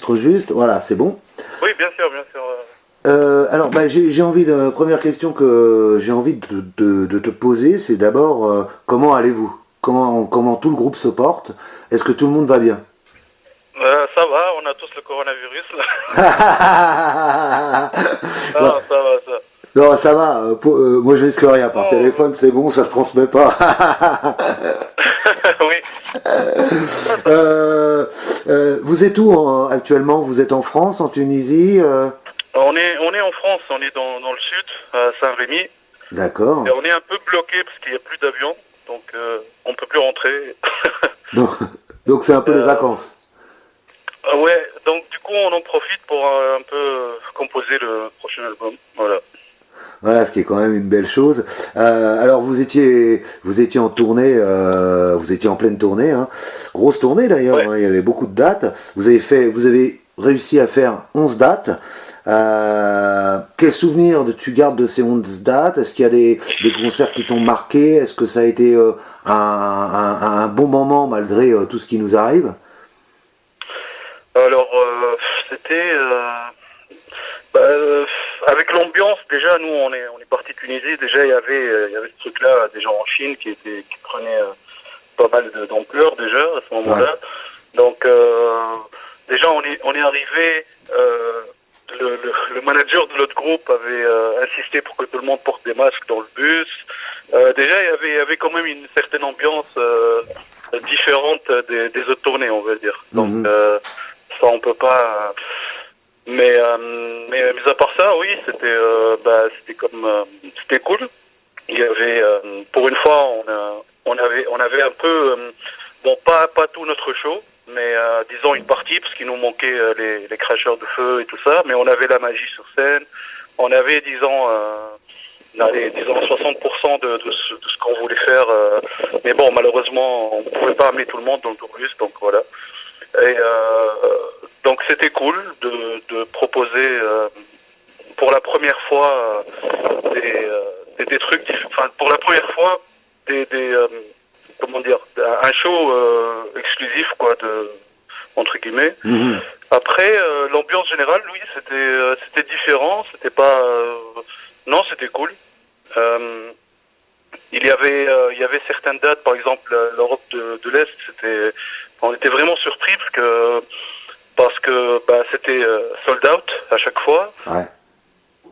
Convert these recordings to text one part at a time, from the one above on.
j'enregistre juste. Voilà, c'est bon. Oui, bien sûr, bien sûr. Alors, bah, j'ai envie de. Première question que j'ai envie de te poser, c'est d'abord comment allez-vous? Comment tout le groupe se porte? Est-ce que tout le monde va bien? Ça va, on a tous le coronavirus là. Bon, Ah, ça va, ça. non, ça va. Moi, je risque rien. Par Non, téléphone, c'est bon, ça se transmet pas. oui. Ah, ça. Vous êtes où actuellement? Vous êtes en France, en Tunisie On est en France, on est dans le sud, à Saint-Rémy, et D'accord. on est un peu bloqué parce qu'il n'y a plus d'avions, donc on peut plus rentrer. Donc, donc c'est un peu les Euh, vacances. ouais, donc du coup on en profite pour un peu composer le prochain album. Voilà. Voilà, ce qui est quand même une belle chose. Alors vous étiez en tournée, vous étiez en pleine tournée, hein. Grosse tournée d'ailleurs, Ouais. hein, il y avait beaucoup de dates. Vous avez réussi à faire 11 dates. Quel souvenir tu gardes de ces 11 dates? Est-ce qu'il y a des concerts qui t'ont marqué? Est-ce que ça a été un bon moment malgré tout ce qui nous arrive? Alors c'était bah, avec l'ambiance déjà nous on est parti de Tunisie déjà il y avait ce truc là des gens en Chine qui prenaient pas mal d'ampleur déjà à ce Ouais. moment-là. Donc déjà on est arrivé. Le manager de notre groupe avait insisté pour que tout le monde porte des masques dans le bus. Déjà il y avait quand même une certaine ambiance différente des autres tournées, on va dire. Donc Mhm. ça on peut pas. Mais mis à part ça, oui, c'était comme c'était cool. Il y avait pour une fois on avait un peu bon pas tout notre show, mais disons une partie parce qu'il nous manquait les cracheurs de feu et tout ça, mais on avait la magie sur scène, on avait disons 60% de ce qu'on voulait faire, mais bon malheureusement on pouvait pas amener tout le monde dans le tourbus, donc voilà. Et donc c'était cool de proposer pour la première fois des trucs, enfin pour la première fois des comment dire, un show exclusif quoi entre guillemets. Mhm. Après l'ambiance générale, oui, c'était différent, c'était pas non, c'était cool. Euh, il y avait certaines dates, par exemple l'Europe de l'Est, on était vraiment surpris parce que bah, c'était sold out à chaque fois. Ouais.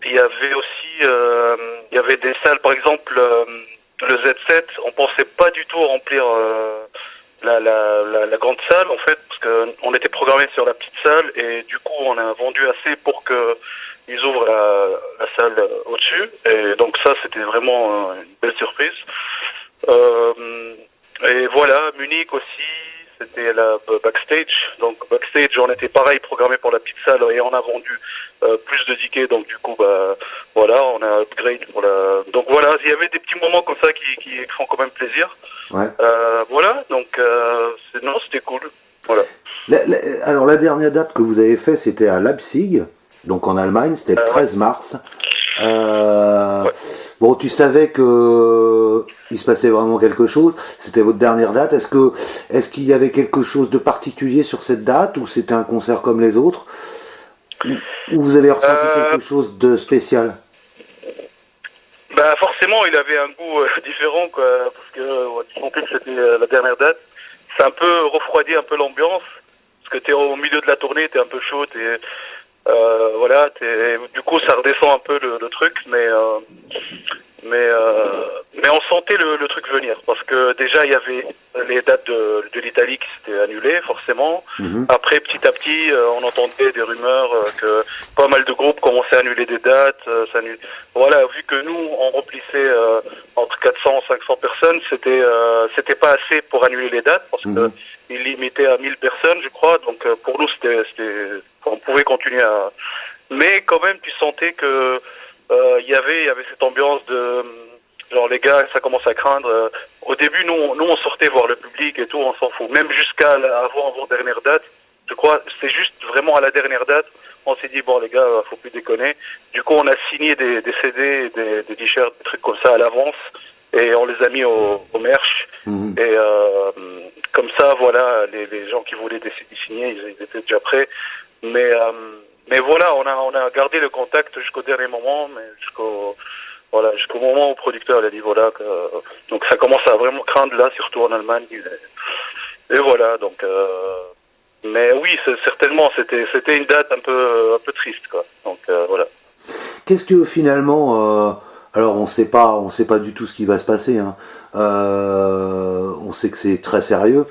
Il y avait aussi il y avait des salles, par exemple le Z7, on pensait pas du tout remplir la grande salle en fait, parce qu'on était programmé sur la petite salle et du coup on a vendu assez pour que ils ouvrent la salle au-dessus, et donc ça c'était vraiment une belle surprise. Euh, et voilà, Munich aussi, c'était la backstage. Donc backstage, on était pareil programmé pour la petite salle et on a vendu plus de tickets. Donc du coup, bah voilà, on a upgrade pour la. Donc voilà, il y avait des petits moments comme ça qui font quand même plaisir. Ouais. Voilà, donc non, c'était cool. Voilà. Alors la dernière date que vous avez fait, c'était à Leipzig, donc en Allemagne, c'était le Ouais, 13 mars. Euh, ouais. bon, tu savais que il se passait vraiment quelque chose. C'était votre dernière date. Est-ce qu'il y avait quelque chose de particulier sur cette date ou c'était un concert comme les autres ou vous avez ressenti Euh, quelque chose de spécial? Bah forcément, il avait un goût différent quoi, parce que tu sentais que c'était la dernière date. C'est un peu refroidi un peu l'ambiance, parce que t'es au milieu de la tournée, t'es un peu chaud, voilà, du coup ça redescend un peu le truc, mais on sentait le truc venir, parce que déjà il y avait les dates de l'Italie qui s'étaient annulées forcément. Mhm. Après petit à petit on entendait des rumeurs que pas mal de groupes commençaient à annuler des dates. Voilà, vu que nous on remplissait entre 400 et 500 personnes, c'était pas assez pour annuler les dates, parce que Mhm. ils limitaient à 1000 personnes je crois, donc pour nous on pouvait continuer à. Mais quand même tu sentais que il y avait cette ambiance de genre les gars, ça commence à craindre. Au début, nous on sortait voir le public et tout, on s'en fout. Même jusqu'à avant dernière date, je crois, c'est juste vraiment à la dernière date, on s'est dit bon les gars, faut plus déconner. Du coup, on a signé des CD, des t-shirts, des trucs comme ça à l'avance, et on les a mis au merch. Mhm. Et comme ça, voilà, les gens qui voulaient des CD signés, ils étaient déjà prêts. Mais Mais, mais voilà, on a gardé le contact jusqu'au dernier moment, mais jusqu'au moment où le producteur a dit voilà. Donc ça commence à vraiment craindre là, surtout en Allemagne. Et voilà, donc. Mais oui, certainement, c'était une date un peu triste, quoi. Donc voilà. Qu'est-ce que finalement, alors on sait pas du tout ce qui va se passer, hein. On sait que c'est très sérieux.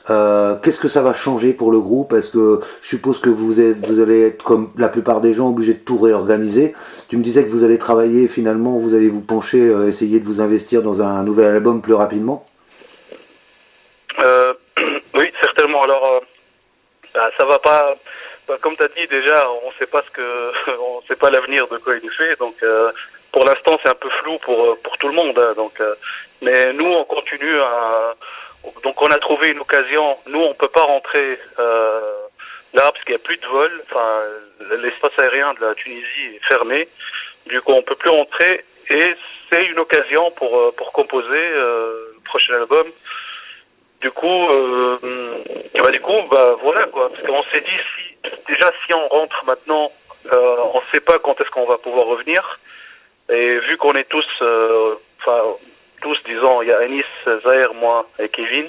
Qu'est-ce que ça va changer pour le groupe? Est-ce que je suppose que vous allez être comme la plupart des gens obligés de tout réorganiser? Tu me disais que vous allez travailler, finalement, vous allez vous pencher, essayer de vous investir dans un nouvel album plus rapidement. Oui, certainement. Alors, ça va pas. Comme tu as dit déjà, on sait pas on sait pas l'avenir de quoi il est fait. Donc, pour l'instant, c'est un peu flou pour tout le monde. Hein, donc, mais nous, on continue à. Donc, on a trouvé une occasion. Nous, on peut pas rentrer là parce qu'il n'y a plus de vol. Enfin, l'espace aérien de la Tunisie est fermé. Du coup, on peut plus rentrer. Et c'est une occasion pour composer le prochain album. Du coup, voilà quoi. Parce qu'on s'est dit si on rentre maintenant, on sait pas quand est-ce qu'on va pouvoir revenir. Et vu qu'on est tous, disons, il y a Anis, Zahir, moi et Kevin,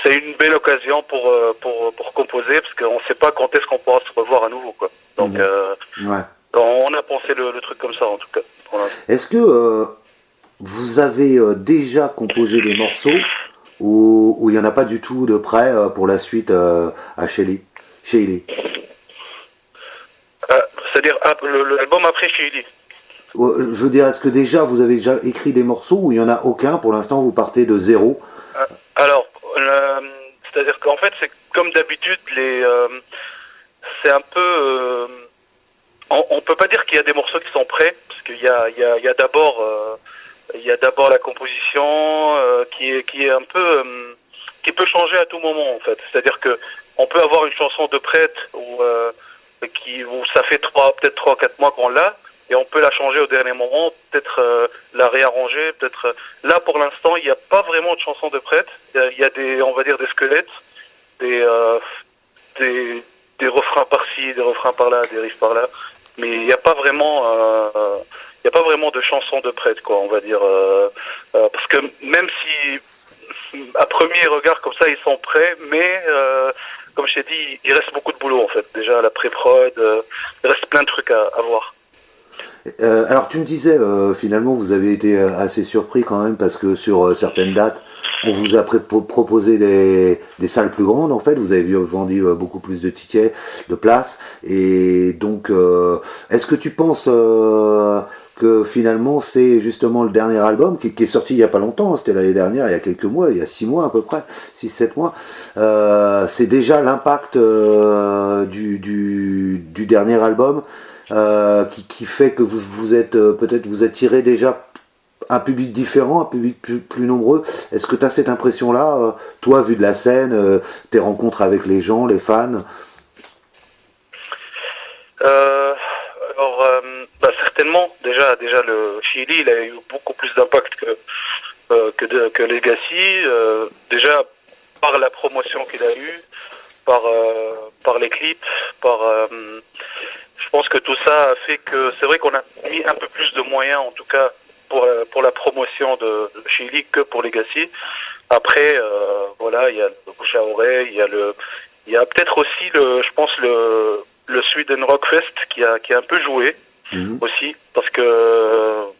c'est une belle occasion pour composer parce qu'on sait pas quand est-ce qu'on pourra se revoir à nouveau quoi. Donc, Ouais. on a pensé le truc comme ça en tout cas. Est-ce que vous avez déjà composé des morceaux ou il n'y en a pas du tout de prêt pour la suite à Shelly? C'est-à-dire l'album après chez Eli. Je veux dire, est-ce que déjà vous avez déjà écrit des morceaux ou il n'y en a aucun? Pour l'instant, vous partez de zéro. Alors, c'est-à-dire qu'en fait, c'est comme d'habitude, c'est un peu. On peut pas dire qu'il y a des morceaux qui sont prêts, parce qu'il y a d'abord la composition qui est un peu qui peut changer à tout moment en fait. C'est-à-dire que on peut avoir une chanson de prête où ça fait peut-être 3-4 mois qu'on l'a. Et on peut la changer au dernier moment, peut-être la réarranger, peut-être. Là, pour l'instant, il n'y a pas vraiment de chansons de prête. Il y a on va dire, des squelettes, des refrains par-ci, des refrains par-là, des riffs par-là. Mais il n'y a pas vraiment, de chansons de prête, quoi, on va dire. Parce que même si, à premier regard comme ça, ils sont prêts, mais comme je t'ai dit, il reste beaucoup de boulot en fait. Déjà la pré-prod, il reste plein de trucs à voir. Alors tu me disais, finalement vous avez été assez surpris quand même parce que sur certaines dates, on vous a proposé des salles plus grandes en fait, vous avez vendu beaucoup plus de tickets, de places, et donc est-ce que tu penses que finalement c'est justement le dernier album qui est sorti il n'y a pas longtemps, hein, c'était l'année dernière, il y a quelques mois, il y a 6 mois à peu près, 6-7 mois, c'est déjà l'impact du dernier album qui fait que vous êtes peut-être vous attirez déjà un public différent, un public plus nombreux. Est-ce que tu as cette impression-là, toi, vu de la scène, tes rencontres avec les gens, les fans? Certainement, déjà le Chili, il a eu beaucoup plus d'impact que Legacy, déjà par la promotion qu'il a eue, par les clips, je pense que tout ça a fait que c'est vrai qu'on a mis un peu plus de moyens, en tout cas pour la promotion de Chili que pour Legacy. Après, voilà, il y a le bouche à oreille, il y a peut-être aussi je pense le Sweden Rock Fest qui a un peu joué aussi, parce que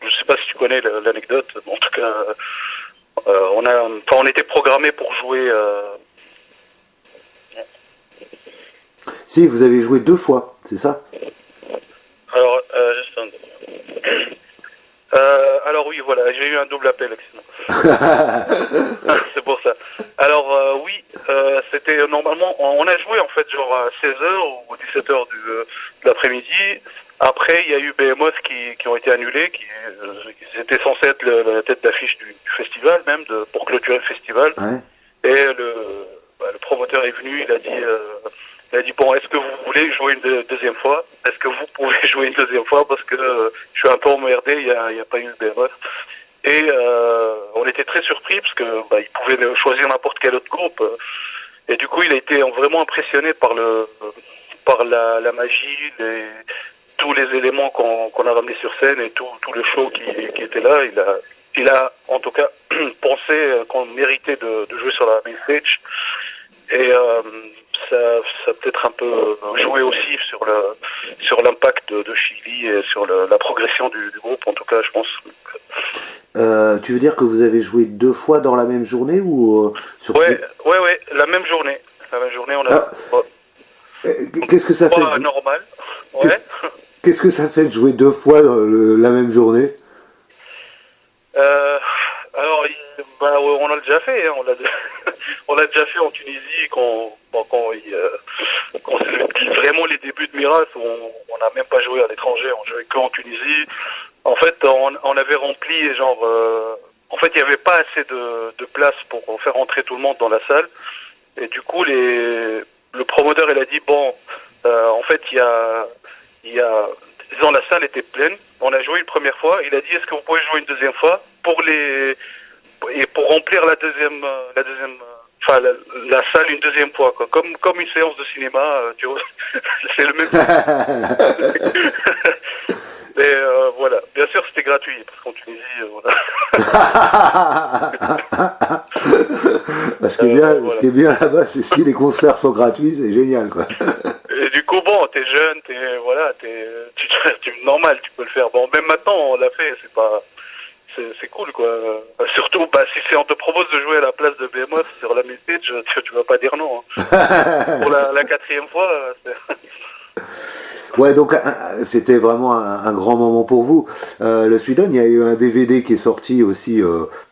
je sais pas si tu connais l'anecdote, mais en tout cas, on était programmé pour jouer. Si, vous avez joué 2 fois, c'est ça? Alors, juste alors oui, voilà, j'ai eu un double appel, excellent. C'est pour ça. Alors oui, c'était normalement, on a joué en fait genre à 16h ou 17h de l'après-midi. Après, il y a eu Behemoth qui ont été annulés, qui étaient censés être la tête d'affiche du festival, même pour clôturer le festival. Ouais. Et le promoteur est venu, il a dit bon, est-ce que vous voulez jouer une deuxième fois? Est-ce que vous pouvez jouer une deuxième fois? Parce que je suis un peu emmerdé, il y a pas eu le Behemoth. Et on était très surpris parce que il pouvait choisir n'importe quel autre groupe. Et du coup, il a été vraiment impressionné par par la magie, tous les éléments qu'on a ramenés sur scène et tout le show qui était là. Il a en tout cas pensé qu'on méritait de jouer sur la main stage. Et ça a peut-être un peu joué aussi sur l'impact de Chili et sur la progression du groupe, en tout cas, je pense. Tu veux dire que vous avez joué 2 fois dans la même journée ou sur Ouais, la même journée. La même journée, on a. Qu'est-ce que ça fait Pas normal. Ouais. Qu'est-ce que ça fait de jouer 2 fois dans la même journée? Alors, ouais, on l'a déjà fait. Hein, on l'a déjà fait en Tunisie quand c'était vraiment les débuts de Miras. On n'a même pas joué à l'étranger. On jouait que en Tunisie. En fait, on avait rempli en fait, il n'y avait pas assez de place pour faire entrer tout le monde dans la salle. Et du coup, le promoteur, il a dit bon, en fait, disons, la salle était pleine. On a joué une première fois. Il a dit est-ce que vous pouvez jouer une deuxième fois pour remplir la deuxième, enfin la salle une deuxième fois, quoi. Comme une séance de cinéma, tu vois. C'est le même. Mais voilà, bien sûr c'était gratuit parce qu'en Tunisie, voilà. Ce qui est bien là-bas, c'est si les concerts sont gratuits, c'est génial, quoi. Et du coup, bon, t'es jeune, normal, tu peux le faire. Bon, même maintenant, on l'a fait, c'est cool, quoi. Surtout, si on te propose de jouer à la place de Behemoth sur la main stage, tu vas pas dire non. Hein. Pour la 4e fois, Ouais, donc c'était vraiment un grand moment pour vous. Le Sweden, il y a eu un DVD qui est sorti aussi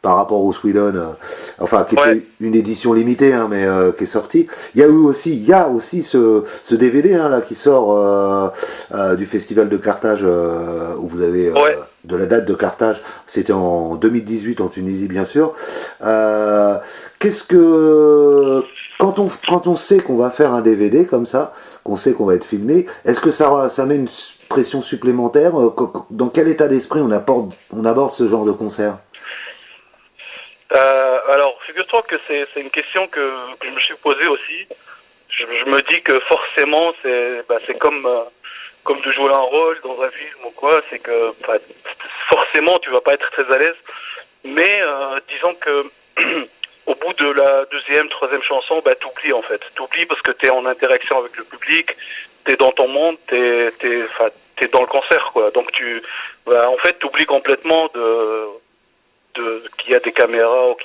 par rapport au Sweden, enfin qui était une édition limitée, hein, mais qui est sorti. Il y a aussi ce DVD là qui sort du festival de Carthage où vous avez de la date de Carthage. C'était en 2018 en Tunisie, bien sûr. Qu'est-ce que quand on sait qu'on va faire un DVD comme ça, qu'on sait qu'on va être filmé, est-ce que ça met une pression supplémentaire? Dans quel état d'esprit on aborde ce genre de concert? Alors, figure-toi que c'est une question que je me suis posée aussi. Je me dis que forcément, c'est comme de jouer un rôle dans un film ou quoi, c'est que forcément, tu vas pas être très à l'aise. Mais disons que au bout de la 2e, 3e chanson, t'oublies en fait. T'oublies parce que t'es en interaction avec le public, t'es dans ton monde, t'es dans le concert, quoi. Donc en fait, t'oublies complètement qu'il y a des caméras ou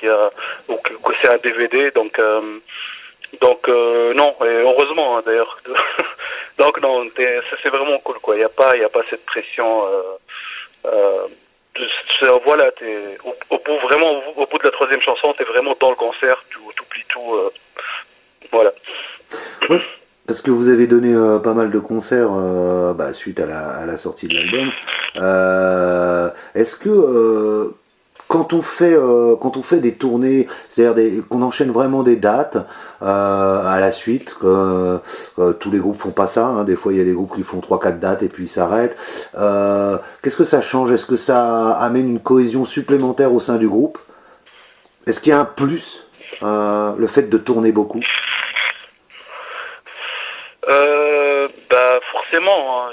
que c'est un DVD. Donc non, et heureusement, hein, d'ailleurs. Donc non, c'est vraiment cool, quoi. Il y a pas cette pression. Voilà, au bout de la 3e chanson, t'es vraiment dans le concert, tu oublies tout, voilà. Ouais, parce que vous avez donné pas mal de concerts suite à la sortie de l'album. Est-ce que quand on fait des tournées, c'est-à-dire qu'on enchaîne vraiment des dates à la suite, tous les groupes font pas ça, hein, des fois il y a des groupes qui font 3-4 dates et puis ils s'arrêtent. Qu'est-ce que ça change? Est-ce que ça amène une cohésion supplémentaire au sein du groupe? Est-ce qu'il y a un plus, le fait de tourner beaucoup? Forcément, hein,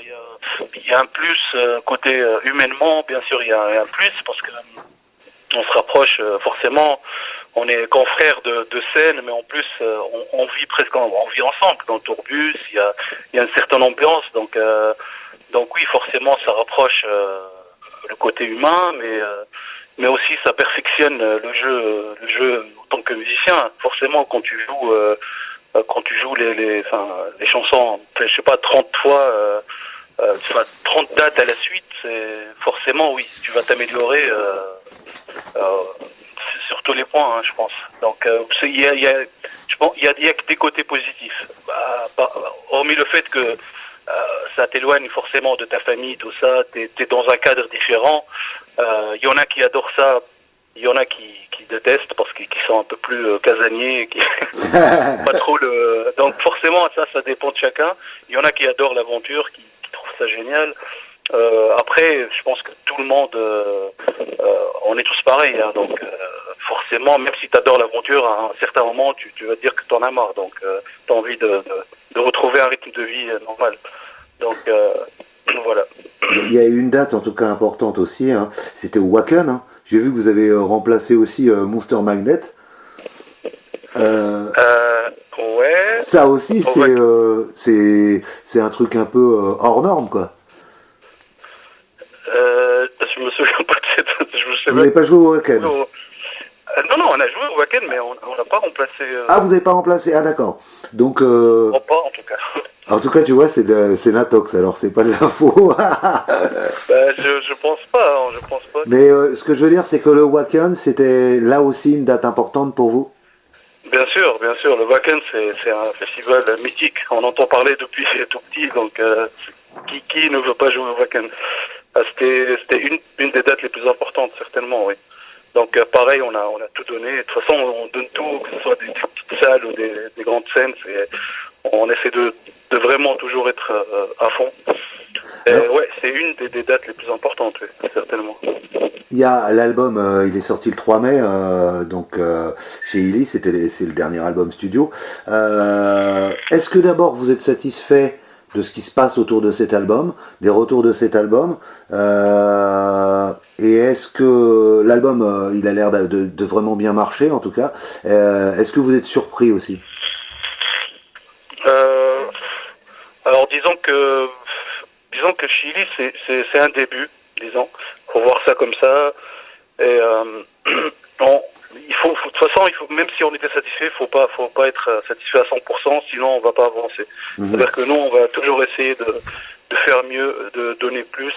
il y a un plus côté humainement, bien sûr il y a un plus parce que on se rapproche forcément, on est confrères de scène, mais en plus on vit on vit ensemble dans le tourbus, il y a une certaine ambiance, donc oui forcément ça rapproche le côté humain, mais aussi ça perfectionne le jeu en tant que musicien. Forcément quand tu joues les chansons, je sais pas, 30 fois, 30 dates à la suite, forcément oui, tu vas t'améliorer sur tous les points, hein, je pense. Donc il y a que des côtés positifs. Hormis le fait que ça t'éloigne forcément de ta famille, tout ça, t'es dans un cadre différent. Il y en a qui adorent ça, il y en a qui détestent parce qu'ils sont un peu plus casaniers, pas trop donc forcément ça dépend de chacun. Il y en a qui adorent l'aventure, qui trouvent ça génial. Après, je pense que tout le monde, on est tous pareils, hein, donc forcément, même si tu adores l'aventure, à un certain moment, tu vas te dire que tu en as marre. Donc, tu as envie de retrouver un rythme de vie normal. Donc, voilà. Il y a une date en tout cas importante aussi, hein. C'était au Wacken. Hein. J'ai vu que vous avez remplacé aussi Monster Magnet. Euh, Ouais. Ça aussi, On va... c'est un truc un peu hors norme, quoi. Je me souviens pas de cette... Je me sais Vous même n'avez pas joué au Wacken? Non, non, on a joué au Wacken, mais on n'a pas remplacé... Ah, vous n'avez pas remplacé? Ah, d'accord. Donc, pas, en tout cas. en tout cas, tu vois, c'est Natox, alors c'est pas de l'info. Je pense pas, hein, je pense pas. Mais ce que je veux dire, c'est que le Wacken, c'était là aussi une date importante pour vous? Bien sûr, bien sûr. Le Wacken, c'est un festival mythique. On entend parler depuis tout petit, donc qui ne veut pas jouer au Wacken? C'était une des dates les plus importantes, certainement, oui. Donc pareil, on a tout donné. De toute façon, on donne tout, que ce soit des petites salles ou des grandes scènes. On essaie de vraiment toujours être à fond. Ouais, c'est une des dates les plus importantes, oui, certainement. Il y a l'album, il est sorti le 3 mai, donc chez Illy, c'est le dernier album studio. Est-ce que d'abord vous êtes satisfait de ce qui se passe autour de cet album, des retours de cet album, et est-ce que l'album, il a l'air de vraiment bien marcher en tout cas, est-ce que vous êtes surpris aussi? Alors disons que Chili c'est un début, disons. Faut voir ça comme ça. Et de toute façon, même si on était satisfait, faut pas être satisfait à 100%, sinon on va pas avancer. C'est-à-dire que nous, on va toujours essayer de faire mieux, de donner plus.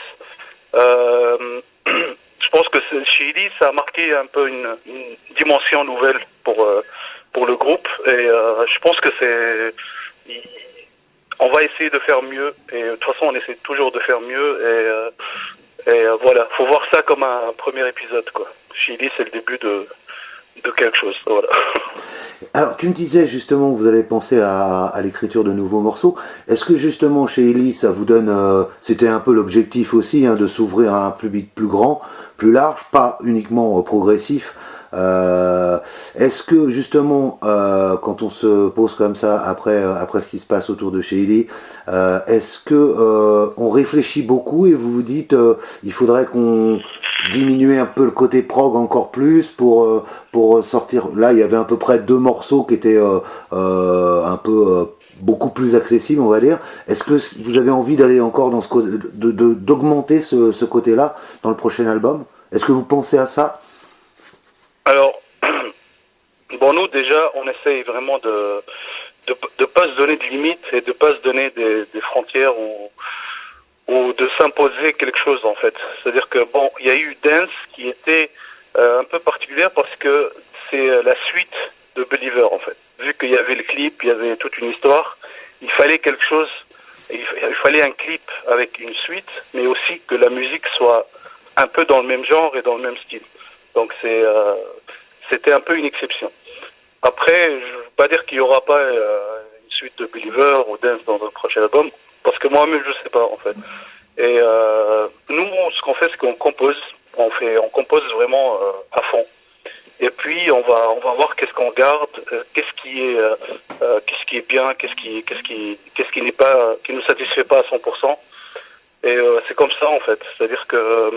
Je pense que Chili, ça a marqué un peu une dimension nouvelle pour le groupe, et je pense que on va essayer de faire mieux, et de toute façon on essaie toujours de faire mieux, et voilà, faut voir ça comme un premier épisode, quoi. Chili, c'est le début de quelque chose, voilà. Alors, tu me disais justement, vous avez pensé à l'écriture de nouveaux morceaux. Est-ce que justement chez Ellie, ça vous donne, c'était un peu l'objectif aussi, hein, de s'ouvrir à un public plus grand, plus large, pas uniquement progressif. Est-ce que justement, quand on se pose comme ça après ce qui se passe autour de chez Ellie, est-ce que on réfléchit beaucoup et vous vous dites, il faudrait qu'on diminue un peu le côté prog encore plus pour sortir. Là, il y avait à peu près 2 morceaux qui étaient un peu beaucoup plus accessibles, on va dire. Est-ce que vous avez envie d'aller encore dans d'augmenter ce côté-là dans le prochain album? Est-ce que vous pensez à ça? Alors, bon, nous déjà, on essaye vraiment de pas se donner de limites et de pas se donner des frontières ou de s'imposer quelque chose, en fait. C'est-à-dire que bon, il y a eu Dance qui était un peu particulière parce que c'est la suite de Believer, en fait. Vu qu'il y avait le clip, il y avait toute une histoire, il fallait quelque chose, il fallait un clip avec une suite, mais aussi que la musique soit un peu dans le même genre et dans le même style. Donc c'était un peu une exception. Après, je ne veux pas dire qu'il n'y aura pas une suite de Believer ou Dance dans notre prochain album, parce que moi-même je ne sais pas, en fait. Et nous, ce qu'on fait, c'est qu'on compose. On compose vraiment à fond. Et puis on va voir qu'est-ce qu'on garde, qu'est-ce qui est bien, qu'est-ce qui n'est pas, qui nous satisfait pas à 100%. Et c'est comme ça, en fait. C'est-à-dire que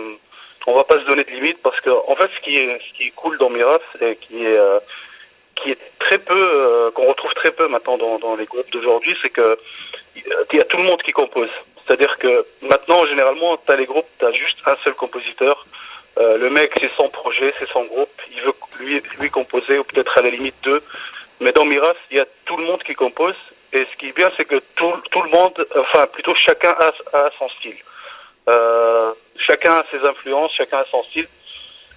on va pas se donner de limites, parce que en fait ce qui est cool dans Miras et qui est très peu, qu'on retrouve très peu maintenant dans les groupes d'aujourd'hui, c'est que il y a tout le monde qui compose. C'est-à-dire que maintenant, généralement, tu as les groupes, tu as juste un seul compositeur. Le mec, c'est son projet, c'est son groupe. Il veut lui composer, ou peut-être à la limite deux. Mais dans Miras, il y a tout le monde qui compose. Et ce qui est bien, c'est que tout le monde, enfin plutôt chacun a son style. Chacun a ses influences, chacun a son style.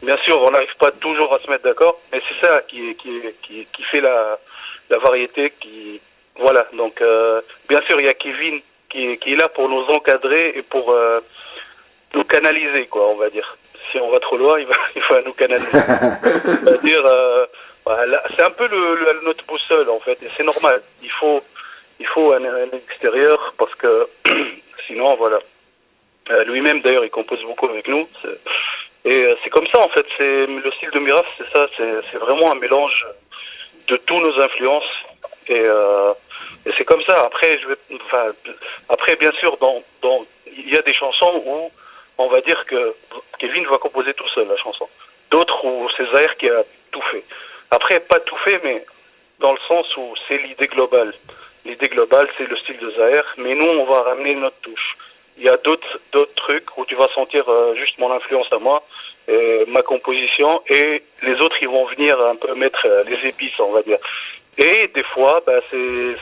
Bien sûr, on n'arrive pas toujours à se mettre d'accord, mais c'est ça qui fait la variété. Voilà. Donc, bien sûr, il y a Kevin qui est là pour nous encadrer et pour nous canaliser, quoi, on va dire. Si on va trop loin, il va nous canaliser. On va dire, voilà, c'est un peu notre boussole, en fait, et c'est normal. Il faut un extérieur, parce que sinon, voilà. Lui-même, d'ailleurs, il compose beaucoup avec nous. Et c'est comme ça en fait. C'est le style de Miraf, c'est ça. C'est vraiment un mélange de tous nos influences. Et c'est comme ça. Après, après bien sûr, il y a des chansons où on va dire que Kevin va composer tout seul la chanson. D'autres où c'est Zahir qui a tout fait. Après, pas tout fait, mais dans le sens où c'est l'idée globale. L'idée globale, c'est le style de Zahir, mais nous, on va ramener notre touche. Il y a d'autres trucs où tu vas sentir juste mon influence à moi, ma composition, et les autres, ils vont venir un peu mettre les épices, on va dire. Et des fois, c'est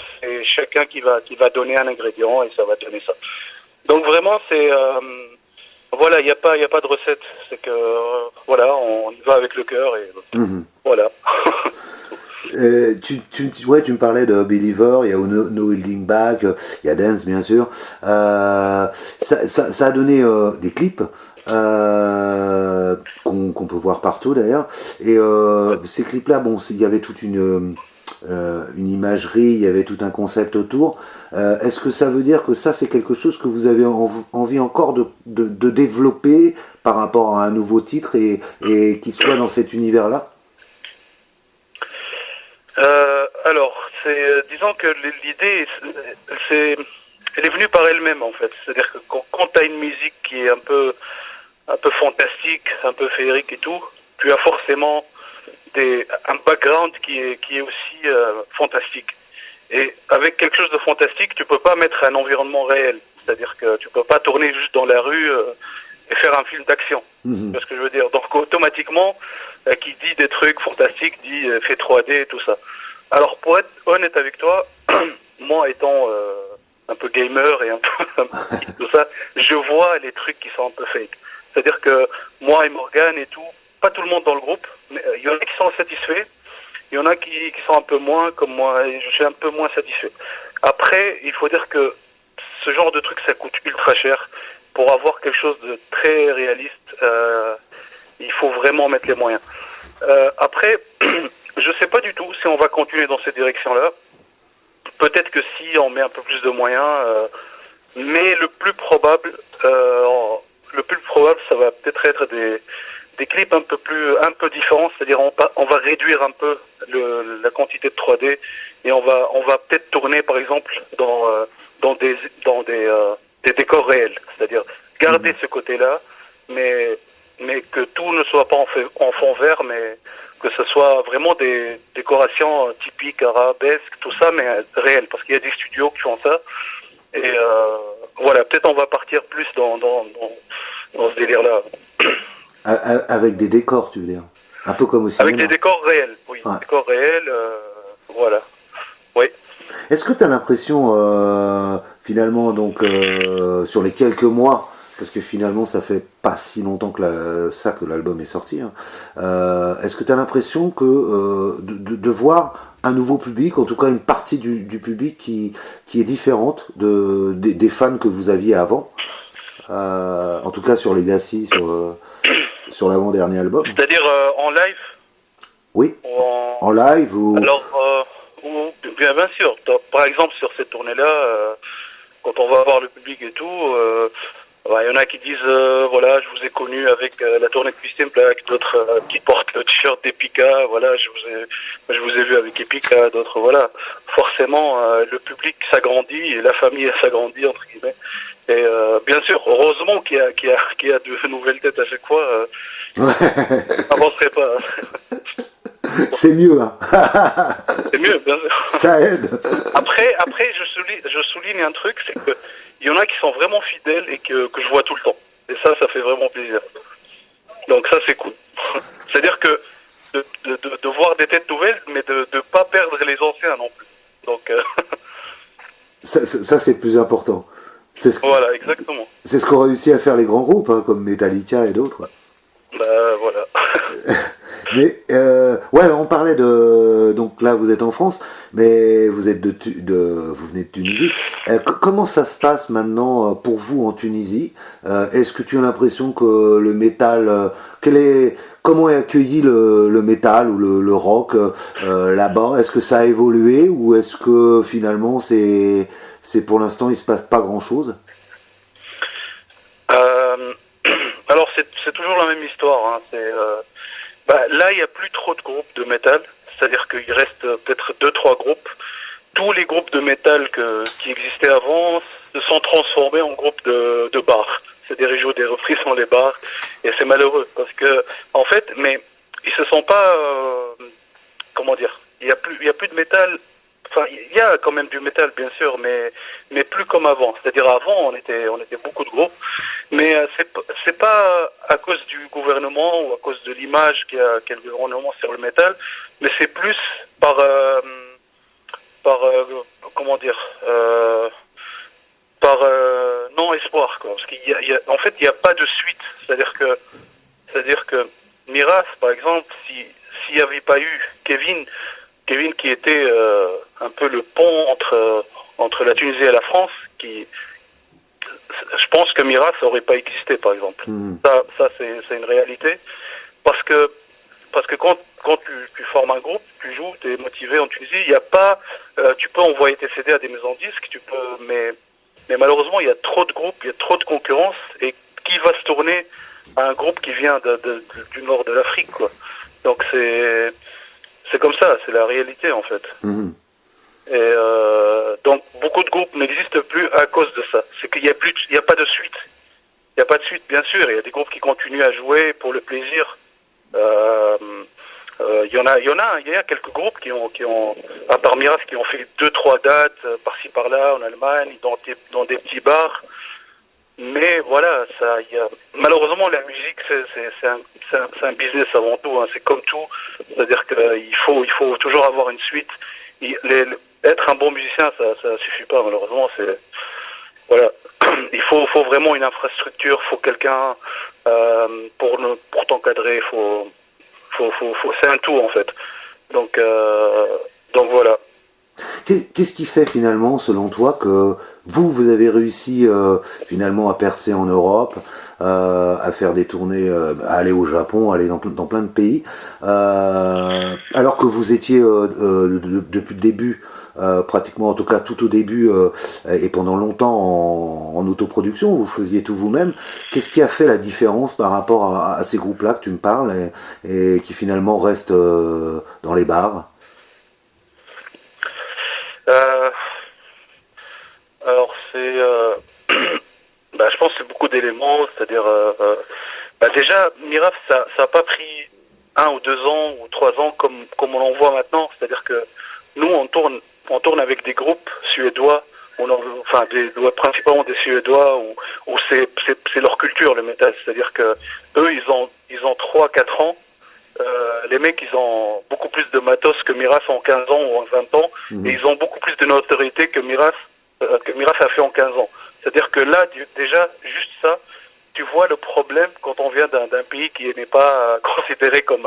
chacun qui va donner un ingrédient et ça va donner ça. Donc vraiment, voilà, il y a pas de recette. C'est que voilà, on y va avec le cœur et voilà. Tu me parlais de Believer, il y a No Holding Back, il y a Dance bien sûr. Ça a donné des clips qu'on peut voir partout d'ailleurs. Et ces clips-là, bon, il y avait toute une imagerie, il y avait tout un concept autour. Est-ce que ça veut dire que ça, c'est quelque chose que vous avez envie encore de développer par rapport à un nouveau titre et qui soit dans cet univers-là? Alors, disons que l'idée, elle est venue par elle-même en fait. C'est-à-dire que quand tu as une musique qui est un peu fantastique, un peu féerique et tout, tu as forcément un background qui est aussi fantastique. Et avec quelque chose de fantastique, tu peux pas mettre un environnement réel. C'est-à-dire que tu peux pas tourner juste dans la rue et faire un film d'action. C'est ce que je veux dire. Donc automatiquement, qui dit des trucs fantastiques, dit fait 3D et tout ça. Alors pour être honnête avec toi, moi étant un peu gamer et un peu tout ça, je vois les trucs qui sont un peu fake. C'est-à-dire que moi et Morgan et tout, pas tout le monde dans le groupe, mais il y en a qui sont satisfaits, il y en a qui sont un peu moins, comme moi, et je suis un peu moins satisfait. Après, il faut dire que ce genre de truc, ça coûte ultra cher. Pour avoir quelque chose de très réaliste, il faut vraiment mettre les moyens. Après, je sais pas du tout si on va continuer dans cette direction-là. Peut-être que si on met un peu plus de moyens, mais le plus probable, ça va peut-être être des clips un peu différents, c'est-à-dire on va réduire un peu la quantité de 3D et on va peut-être tourner par exemple dans des décors réels, c'est-à-dire garder ce côté-là, mais que tout ne soit pas en fond vert, mais que ce soit vraiment des décorations typiques arabesques, tout ça, mais réelles, parce qu'il y a des studios qui font ça. Et voilà, peut-être on va partir plus dans ce délire-là. Avec des décors, tu veux dire? Un peu comme au cinéma. Avec des décors réels, oui. Ouais. Des décors réels, voilà. Oui. Est-ce que tu as l'impression, finalement, donc, sur les quelques mois, parce que finalement, ça fait pas si longtemps que l'album est sorti, hein, est-ce que tu as l'impression que de voir un nouveau public, en tout cas une partie du public qui est différente des fans que vous aviez avant, en tout cas sur Legacy, sur l'avant-dernier album? C'est-à-dire en live? Oui. En live ou... Alors, bien sûr. Par exemple, sur cette tournée-là, quand on va voir le public et tout, il y en a qui disent, voilà, je vous ai connu avec la tournée de Christian Black, d'autres qui portent le t-shirt d'Epica, voilà, je vous ai vu avec Epica, d'autres, voilà. Forcément, le public s'agrandit et la famille s'agrandit, entre guillemets. Et bien sûr, heureusement qu'il y a de nouvelles têtes à chaque fois, ça n'avancerait pas. C'est mieux, hein. C'est mieux, bien sûr. Ça aide. Après, je souligne un truc, c'est que il y en a qui sont vraiment fidèles et que je vois tout le temps. Et ça fait vraiment plaisir. Donc ça, c'est cool. C'est-à-dire que de voir des têtes nouvelles, mais de ne pas perdre les anciens non plus. Donc ça c'est le plus important. Voilà, exactement. C'est ce qu'ont réussi à faire les grands groupes, hein, comme Metallica et d'autres. Voilà. Mais ouais, on parlait de... Donc là, vous êtes en France, mais vous êtes vous venez de Tunisie. Comment ça se passe maintenant pour vous en Tunisie? Est-ce que tu as l'impression que le métal... comment est accueilli le métal ou le rock là-bas? Est-ce que ça a évolué ou est-ce que finalement, c'est pour l'instant, il se passe pas grand-chose? Alors c'est toujours la même histoire. Hein. Là, il n'y a plus trop de groupes de métal. C'est-à-dire qu'il reste peut-être deux, trois groupes. Tous les groupes de métal qui existaient avant se sont transformés en groupes de bars. C'est des reprises dans les bars. Et c'est malheureux parce que, en fait, mais ils se sont pas, comment dire, il y a plus de métal. Enfin, il y a quand même du métal, bien sûr, mais plus comme avant. C'est-à-dire avant, on était beaucoup de groupes, mais c'est pas à cause du gouvernement ou à cause de l'image qu'a le gouvernement sur le métal, mais c'est plus par comment dire, par non espoir, quoi. Parce en fait, il y a pas de suite. C'est-à-dire que Miras, par exemple, s'il n'y avait pas eu Kevin qui était un peu le pont entre la Tunisie et la France, je pense que Miras n'aurait pas existé, par exemple. Ça c'est une réalité, parce que quand tu formes un groupe, tu joues, tu es motivé en Tunisie, il y a pas, tu peux envoyer tes CD à des maisons de disques, mais malheureusement il y a trop de groupes, il y a trop de concurrence, et qui va se tourner à un groupe qui vient du nord de l'Afrique, quoi. Donc c'est comme ça, c'est la réalité en fait. Et donc beaucoup de groupes n'existent plus à cause de ça. C'est qu'il y a pas de suite. Il n'y a pas de suite, bien sûr. Il y a des groupes qui continuent à jouer pour le plaisir. Il y a quelques groupes qui ont, à part Miras, qui ont fait 2-3 dates par-ci par-là en Allemagne, dans des petits bars. Mais voilà, malheureusement la musique c'est un business avant tout. Hein. C'est comme tout, c'est-à-dire qu'il faut toujours avoir une suite. Être un bon musicien, ça suffit pas malheureusement. Voilà, il faut vraiment une infrastructure, faut quelqu'un pour t'encadrer. C'est un tout en fait. Donc voilà. Qu'est-ce qui fait finalement, selon toi, que vous avez réussi finalement à percer en Europe, à faire des tournées, à aller au Japon, à aller dans plein de pays, alors que vous étiez depuis le début, pratiquement en tout cas tout au début et pendant longtemps en autoproduction, vous faisiez tout vous-même. Qu'est-ce qui a fait la différence par rapport à ces groupes-là que tu me parles et qui finalement restent dans les bars? Alors je pense que c'est beaucoup d'éléments, c'est-à-dire déjà Miraf ça a pas pris 1 ou 2 ans ou 3 ans comme on en voit maintenant, c'est-à-dire que nous on tourne avec des groupes suédois, principalement des Suédois où c'est leur culture le métal, c'est-à-dire que eux ils ont 3-4 ans. Les mecs, ils ont beaucoup plus de matos que Miras en 15 ans ou en 20 ans, et ils ont beaucoup plus de notoriété que Miras a fait en 15 ans. C'est-à-dire que là, déjà, juste ça, tu vois le problème quand on vient d'un pays qui n'est pas considéré comme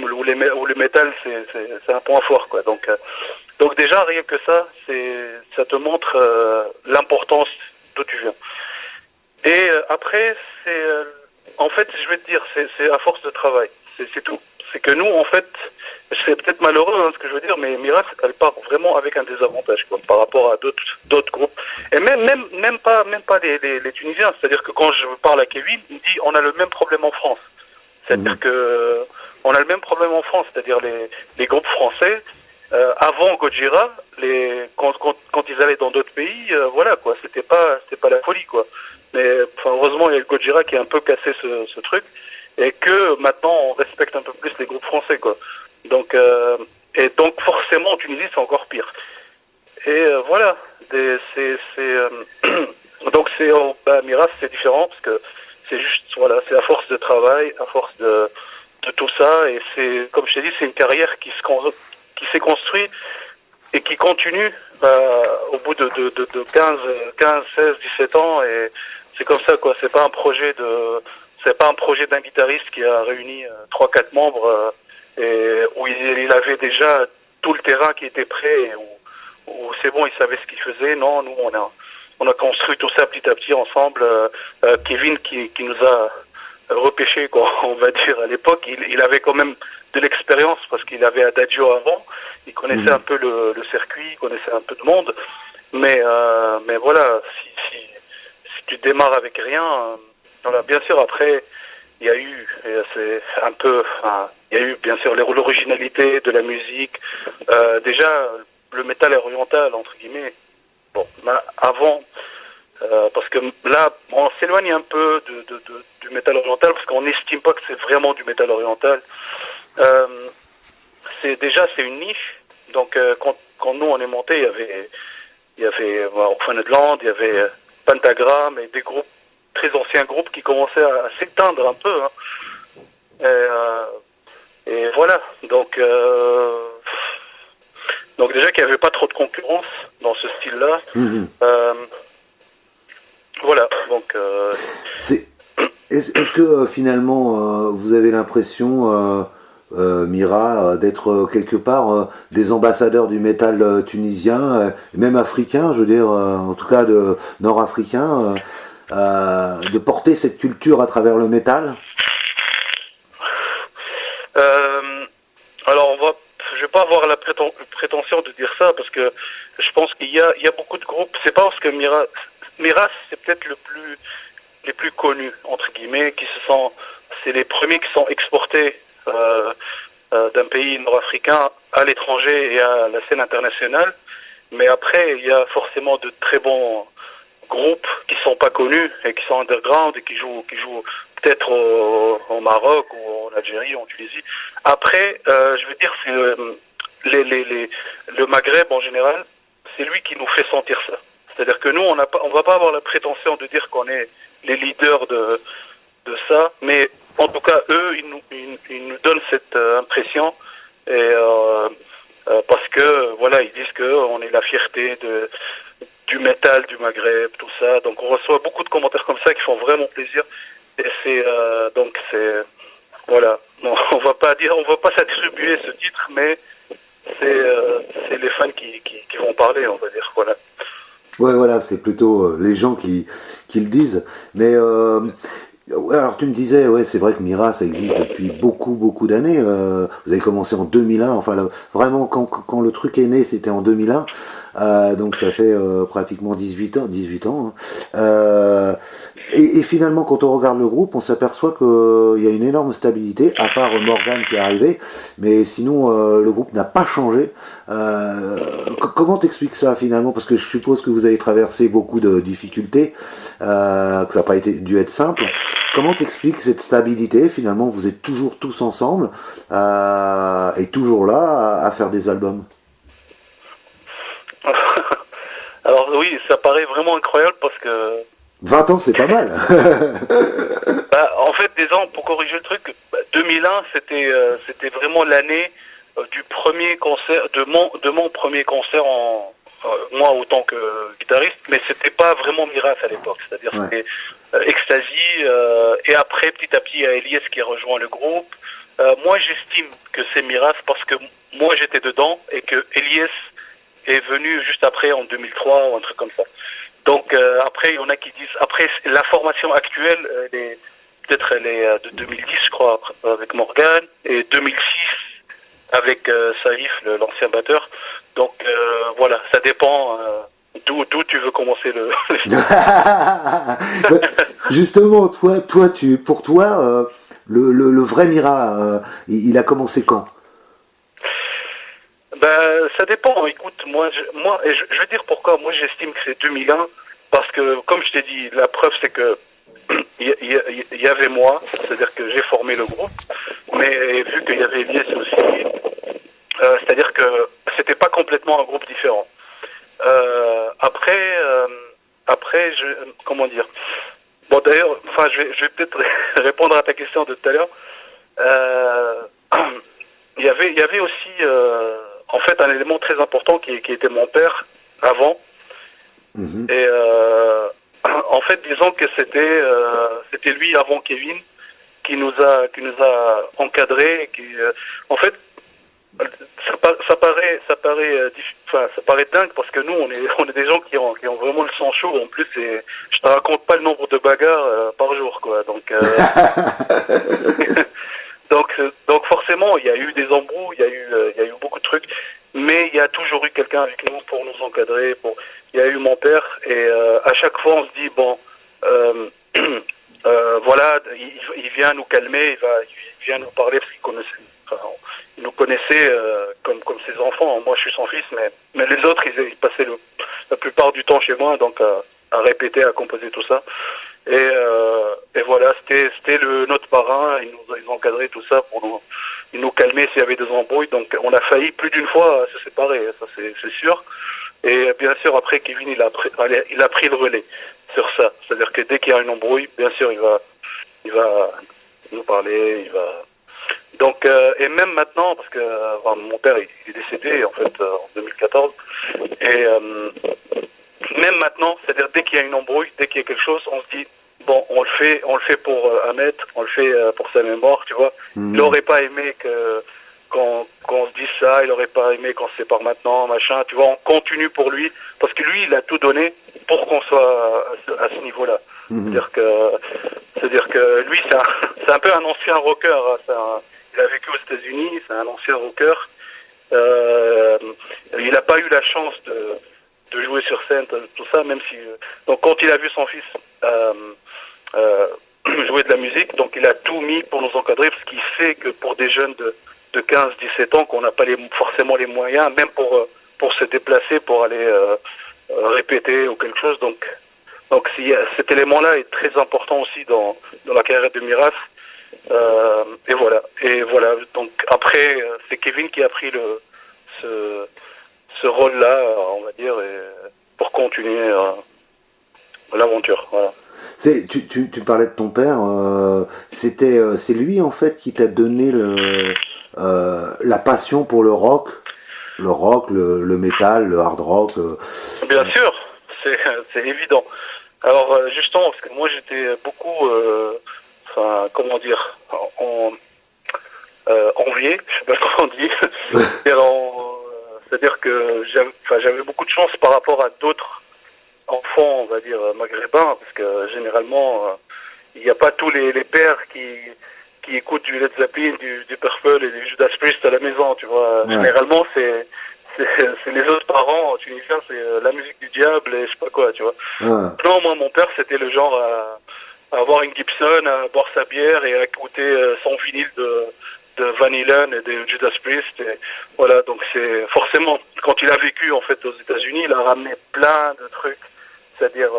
où le métal, c'est un point fort, quoi. Donc déjà, rien que ça te montre l'importance d'où tu viens. Et après, en fait, je vais te dire, c'est à force de travail. C'est tout. C'est que nous, en fait, c'est peut-être malheureux hein, ce que je veux dire, mais Miras, elle part vraiment avec un désavantage quoi, par rapport à d'autres groupes. Et même pas les Tunisiens. C'est-à-dire que quand je parle à Kevin, il me dit on a le même problème en France. C'est-à-dire que on a le même problème en France. C'est-à-dire les groupes français, avant Gojira, quand ils allaient dans d'autres pays, voilà quoi, c'était pas la folie quoi. Mais heureusement il y a le Gojira qui a un peu cassé ce truc. Et que maintenant on respecte un peu plus les groupes français quoi. Donc forcément en Tunisie c'est encore pire. Et voilà, donc Miras c'est différent parce que c'est juste voilà, c'est à force de travail, à force de tout ça et c'est comme je t'ai dit c'est une carrière qui s'est construite et qui continue au bout de 15, 16, 17 ans et c'est comme ça quoi, c'est pas un projet d'un guitariste qui a réuni 3-4 membres et où il avait déjà tout le terrain qui était prêt, où c'est bon, il savait ce qu'il faisait. Non, nous on a construit tout ça petit à petit ensemble. Kevin qui nous a repêché, quoi, on va dire à l'époque, il avait quand même de l'expérience parce qu'il avait Adagio avant. Il connaissait un peu le circuit, il connaissait un peu de monde. Mais voilà, si tu démarres avec rien. Voilà, bien sûr, après, il y a eu, c'est un peu, enfin, il y a eu bien sûr l'originalité de la musique. Déjà, le métal oriental, entre guillemets, bon, avant, parce que là, on s'éloigne un peu du métal oriental, parce qu'on n'estime pas que c'est vraiment du métal oriental. Euh, c'est une niche. Donc, quand nous, on est monté, il y avait Orphanedland, il y avait Pentagram et des groupes, très anciens groupes qui commençaient à s'éteindre un peu. Hein. Et voilà. Donc déjà qu'il n'y avait pas trop de concurrence dans ce style-là. Mhm. Voilà. Donc C'est- est-ce que finalement vous avez l'impression, Mira, d'être quelque part des ambassadeurs du métal tunisien, même africain, je veux dire, en tout cas de nord-africain, de porter cette culture à travers le métal? euh, alors je vais pas avoir la prétention de dire ça parce que je pense qu'il y a beaucoup de groupes. C'est pas parce que Mira c'est peut-être les plus connus entre guillemets c'est les premiers qui sont exportés d'un pays nord-africain à l'étranger et à la scène internationale. Mais après, il y a forcément de très bons groupes qui sont pas connus et qui sont underground et qui jouent peut-être au Maroc ou en Algérie ou en Tunisie. Après, je veux dire, c'est le Maghreb en général, c'est lui qui nous fait sentir ça. C'est-à-dire que nous, on va pas avoir la prétention de dire qu'on est les leaders de ça, mais en tout cas, eux, ils nous donnent cette impression et parce que voilà, ils disent que on est la fierté du métal du Maghreb, tout ça. Donc on reçoit beaucoup de commentaires comme ça qui font vraiment plaisir. Et c'est voilà. Bon, on va pas s'attribuer ce titre, mais c'est les fans qui vont parler, on va dire. Voilà. Ouais, voilà, c'est plutôt les gens qui le disent. Mais ouais, alors tu me disais, ouais, c'est vrai que Mira, ça existe depuis beaucoup, beaucoup d'années. Vous avez commencé en 2001. Enfin, vraiment, quand le truc est né, c'était en 2001. Donc ça fait pratiquement 18 ans. Hein. Et finalement, quand on regarde le groupe, on s'aperçoit qu'il y a une énorme stabilité, à part Morgan qui est arrivé. Mais sinon, le groupe n'a pas changé. Comment t'expliques ça finalement? Parce que je suppose que vous avez traversé beaucoup de difficultés, que ça n'a pas dû être simple. Comment t'expliques cette stabilité? Finalement, vous êtes toujours tous ensemble et toujours là à faire des albums. Alors oui, ça paraît vraiment incroyable parce que 20 ans, c'est pas mal. en fait, pour corriger le truc, 2001, c'était vraiment l'année du premier concert, de mon premier concert moi autant que guitariste, mais c'était pas vraiment Miras à l'époque, c'est-à-dire Ouais. c'était Ecstasy, et après petit à petit il y a Elias qui a rejoint le groupe. Moi j'estime que c'est Miras parce que moi j'étais dedans et que Elias est venu juste après en 2003 ou un truc comme ça. Donc après, il y en a qui disent, après la formation actuelle, peut-être elle est de 2010, je crois, avec Morgan, et 2006 avec Saïf, l'ancien batteur. Donc voilà, ça dépend d'où tu veux commencer le. Justement, pour toi, le vrai Mira, il a commencé quand? Ben, ça dépend. Écoute, je vais dire pourquoi. Moi, j'estime que c'est 2001 parce que, comme je t'ai dit, la preuve c'est que il y avait moi, c'est-à-dire que j'ai formé le groupe, mais vu qu'il y avait Elias aussi, c'est-à-dire que c'était pas complètement un groupe différent. Après, comment dire. Bon, d'ailleurs, enfin, je vais peut-être répondre à ta question de tout à l'heure. Euh, il y avait aussi, en fait, un élément très important qui était mon père avant. Mhm. Et en fait, disons que c'était lui avant Kevin qui nous a encadrés. En fait, ça paraît dingue parce que nous, on est des gens qui ont vraiment le sang chaud. En plus, je te raconte pas le nombre de bagarres par jour, quoi. Donc forcément, il y a eu des embrouilles, il y a eu beaucoup de trucs, mais il y a toujours eu quelqu'un avec nous pour nous encadrer. Il y a eu mon père et à chaque fois on se dit bon, voilà, il vient nous calmer, il vient nous parler parce qu'il connaissait, enfin, il nous connaissait comme ses enfants. Moi, je suis son fils, mais les autres, ils passaient la plupart du temps chez moi, donc à répéter, à composer tout ça. Et voilà, c'était notre parrain, ils encadrait tout ça il nous calmait s'il y avait des embrouilles. Donc, on a failli plus d'une fois se séparer, ça c'est sûr. Et bien sûr, après, Kevin, il a pris le relais sur ça. C'est-à-dire que dès qu'il y a une embrouille, bien sûr, il va nous parler, Donc, et même maintenant, parce que mon père, il est décédé, en fait, en 2014, et même maintenant, c'est-à-dire dès qu'il y a une embrouille, dès qu'il y a quelque chose, on se dit, bon, on le fait pour Ahmed, on le fait pour sa mémoire, tu vois. Il n'aurait pas aimé qu'on se dise ça, il n'aurait pas aimé qu'on se sépare maintenant, machin, tu vois, on continue pour lui, parce que lui, il a tout donné pour qu'on soit à ce niveau-là. C'est-à-dire que lui, c'est un peu un ancien rocker, hein, il a vécu aux États-Unis, c'est un ancien rocker. Il n'a pas eu la chance de jouer sur scène, tout ça, même si... Donc quand il a vu son fils jouer de la musique, donc il a tout mis pour nous encadrer, parce qu'il sait que pour des jeunes de 15-17 ans, qu'on n'a pas forcément les moyens, même pour se déplacer, pour aller répéter ou quelque chose. Donc cet élément-là est très important aussi dans la carrière de Miraz. Et voilà. Donc après, c'est Kevin qui a pris ce rôle-là, on va dire, pour continuer l'aventure. Voilà. Tu parlais de ton père. C'est lui en fait qui t'a donné la passion pour le rock, le métal, le hard rock. Bien sûr, c'est évident. Alors justement, parce que moi j'étais beaucoup, comment dire, envié, je sais pas comment on dit. C'est-à-dire que j'avais beaucoup de chance par rapport à d'autres enfants, on va dire, maghrébins, parce que généralement, il n'y a pas tous les pères qui écoutent du Led Zeppelin, du Purple et du Judas Priest à la maison, tu vois. Ouais. Généralement, c'est les autres parents tunisiens, c'est la musique du diable et je sais pas quoi, tu vois. Ouais. Non, moi, mon père, c'était le genre à avoir une Gibson, à boire sa bière et à écouter son vinyle de Van Halen et de Judas Priest. Et voilà, donc c'est forcément, quand il a vécu en fait aux États-Unis, il a ramené plein de trucs, c'est-à-dire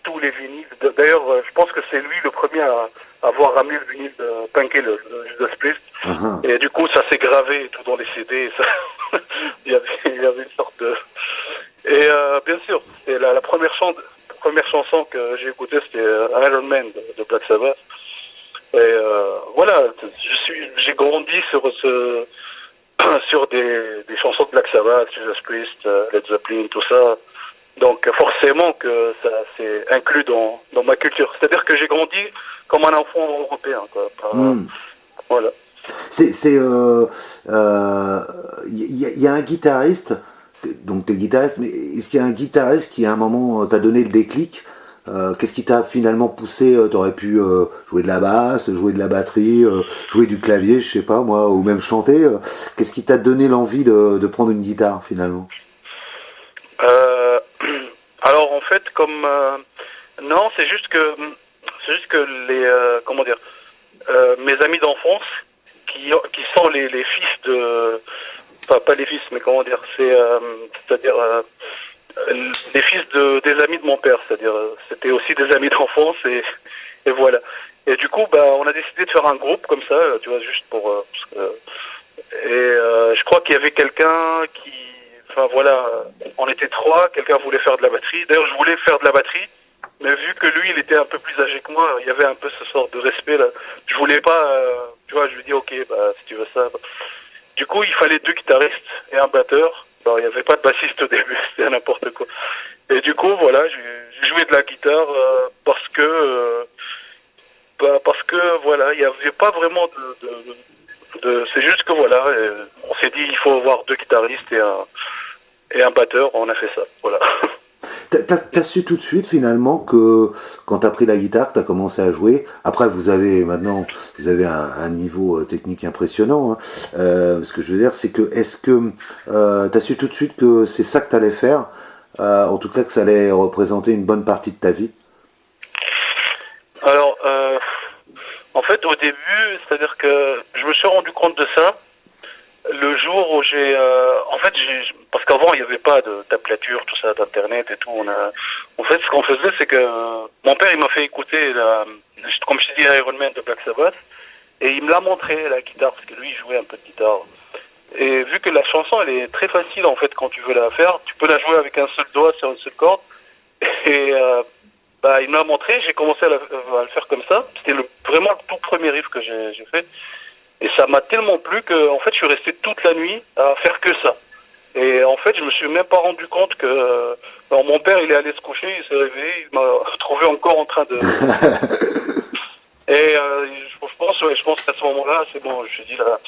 tous les vinyles. D'ailleurs, je pense que c'est lui le premier à avoir ramené le vinyle de Painkiller, de Judas Priest. Uh-huh. Et du coup, ça s'est gravé tout dans les CD. Et ça il y avait une sorte de... Et bien sûr, c'est la première chanson que j'ai écoutée, c'était Iron Man de Black Sabbath. Et voilà, j'ai grandi sur des chansons de Black Sabbath, Judas Priest, Led Zeppelin, tout ça. Donc forcément que ça s'est inclus dans ma culture. C'est-à-dire que j'ai grandi comme un enfant européen, quoi. Voilà. Y a un guitariste, donc t'es guitariste, mais est-ce qu'il y a un guitariste qui à un moment t'a donné le déclic? Qu'est-ce qui t'a finalement poussé? T'aurais pu jouer de la basse, jouer de la batterie, jouer du clavier, je sais pas moi, ou même chanter. Qu'est-ce qui t'a donné l'envie de prendre une guitare finalement? Alors en fait, comme non, c'est juste que les comment dire, mes amis d'enfance qui sont les fils de, pas les fils, mais comment dire, c'est-à-dire les fils des amis de mon père, c'est-à-dire c'était aussi des amis d'enfance et voilà. Et du coup, on a décidé de faire un groupe comme ça, tu vois, juste pour je crois qu'il y avait quelqu'un qui, enfin voilà, on était trois, quelqu'un voulait faire de la batterie. D'ailleurs, je voulais faire de la batterie, mais vu que lui, il était un peu plus âgé que moi, il y avait un peu ce sort de respect là. Je voulais pas, tu vois, je lui dis ok, si tu veux ça. Du coup, il fallait 2 guitaristes et un batteur. Il n'y avait pas de bassiste au début, c'était n'importe quoi. Et du coup, voilà, j'ai joué de la guitare parce que voilà, il n'y avait pas vraiment c'est juste que voilà, on s'est dit il faut avoir 2 guitaristes et un batteur, on a fait ça, voilà. T'as su tout de suite finalement que quand t'as pris la guitare, t'as commencé à jouer. Après, vous avez un niveau technique impressionnant. Hein. Ce que je veux dire, c'est que est-ce que t'as su tout de suite que c'est ça que t'allais faire, en tout cas que ça allait représenter une bonne partie de ta vie? Alors, en fait, au début, c'est-à-dire que je me suis rendu compte de ça le jour où parce qu'avant, il n'y avait pas de tablature, tout ça, d'internet et tout. En fait, ce qu'on faisait, c'est que mon père, il m'a fait écouter, comme je t'ai dit, Iron Man de Black Sabbath, et il me l'a montré, la guitare, parce que lui, il jouait un peu de guitare. Et vu que la chanson, elle est très facile, en fait, quand tu veux la faire, tu peux la jouer avec un seul doigt sur une seule corde. Et il me l'a montré, j'ai commencé à le faire comme ça. C'était vraiment le tout premier riff que j'ai fait. Et ça m'a tellement plu que, en fait, je suis resté toute la nuit à faire que ça. Et en fait, je me suis même pas rendu compte que mon père, il est allé se coucher, il s'est réveillé, il m'a trouvé encore en train de... Et je pense qu'à ce moment-là, c'est bon, je me suis dit, là,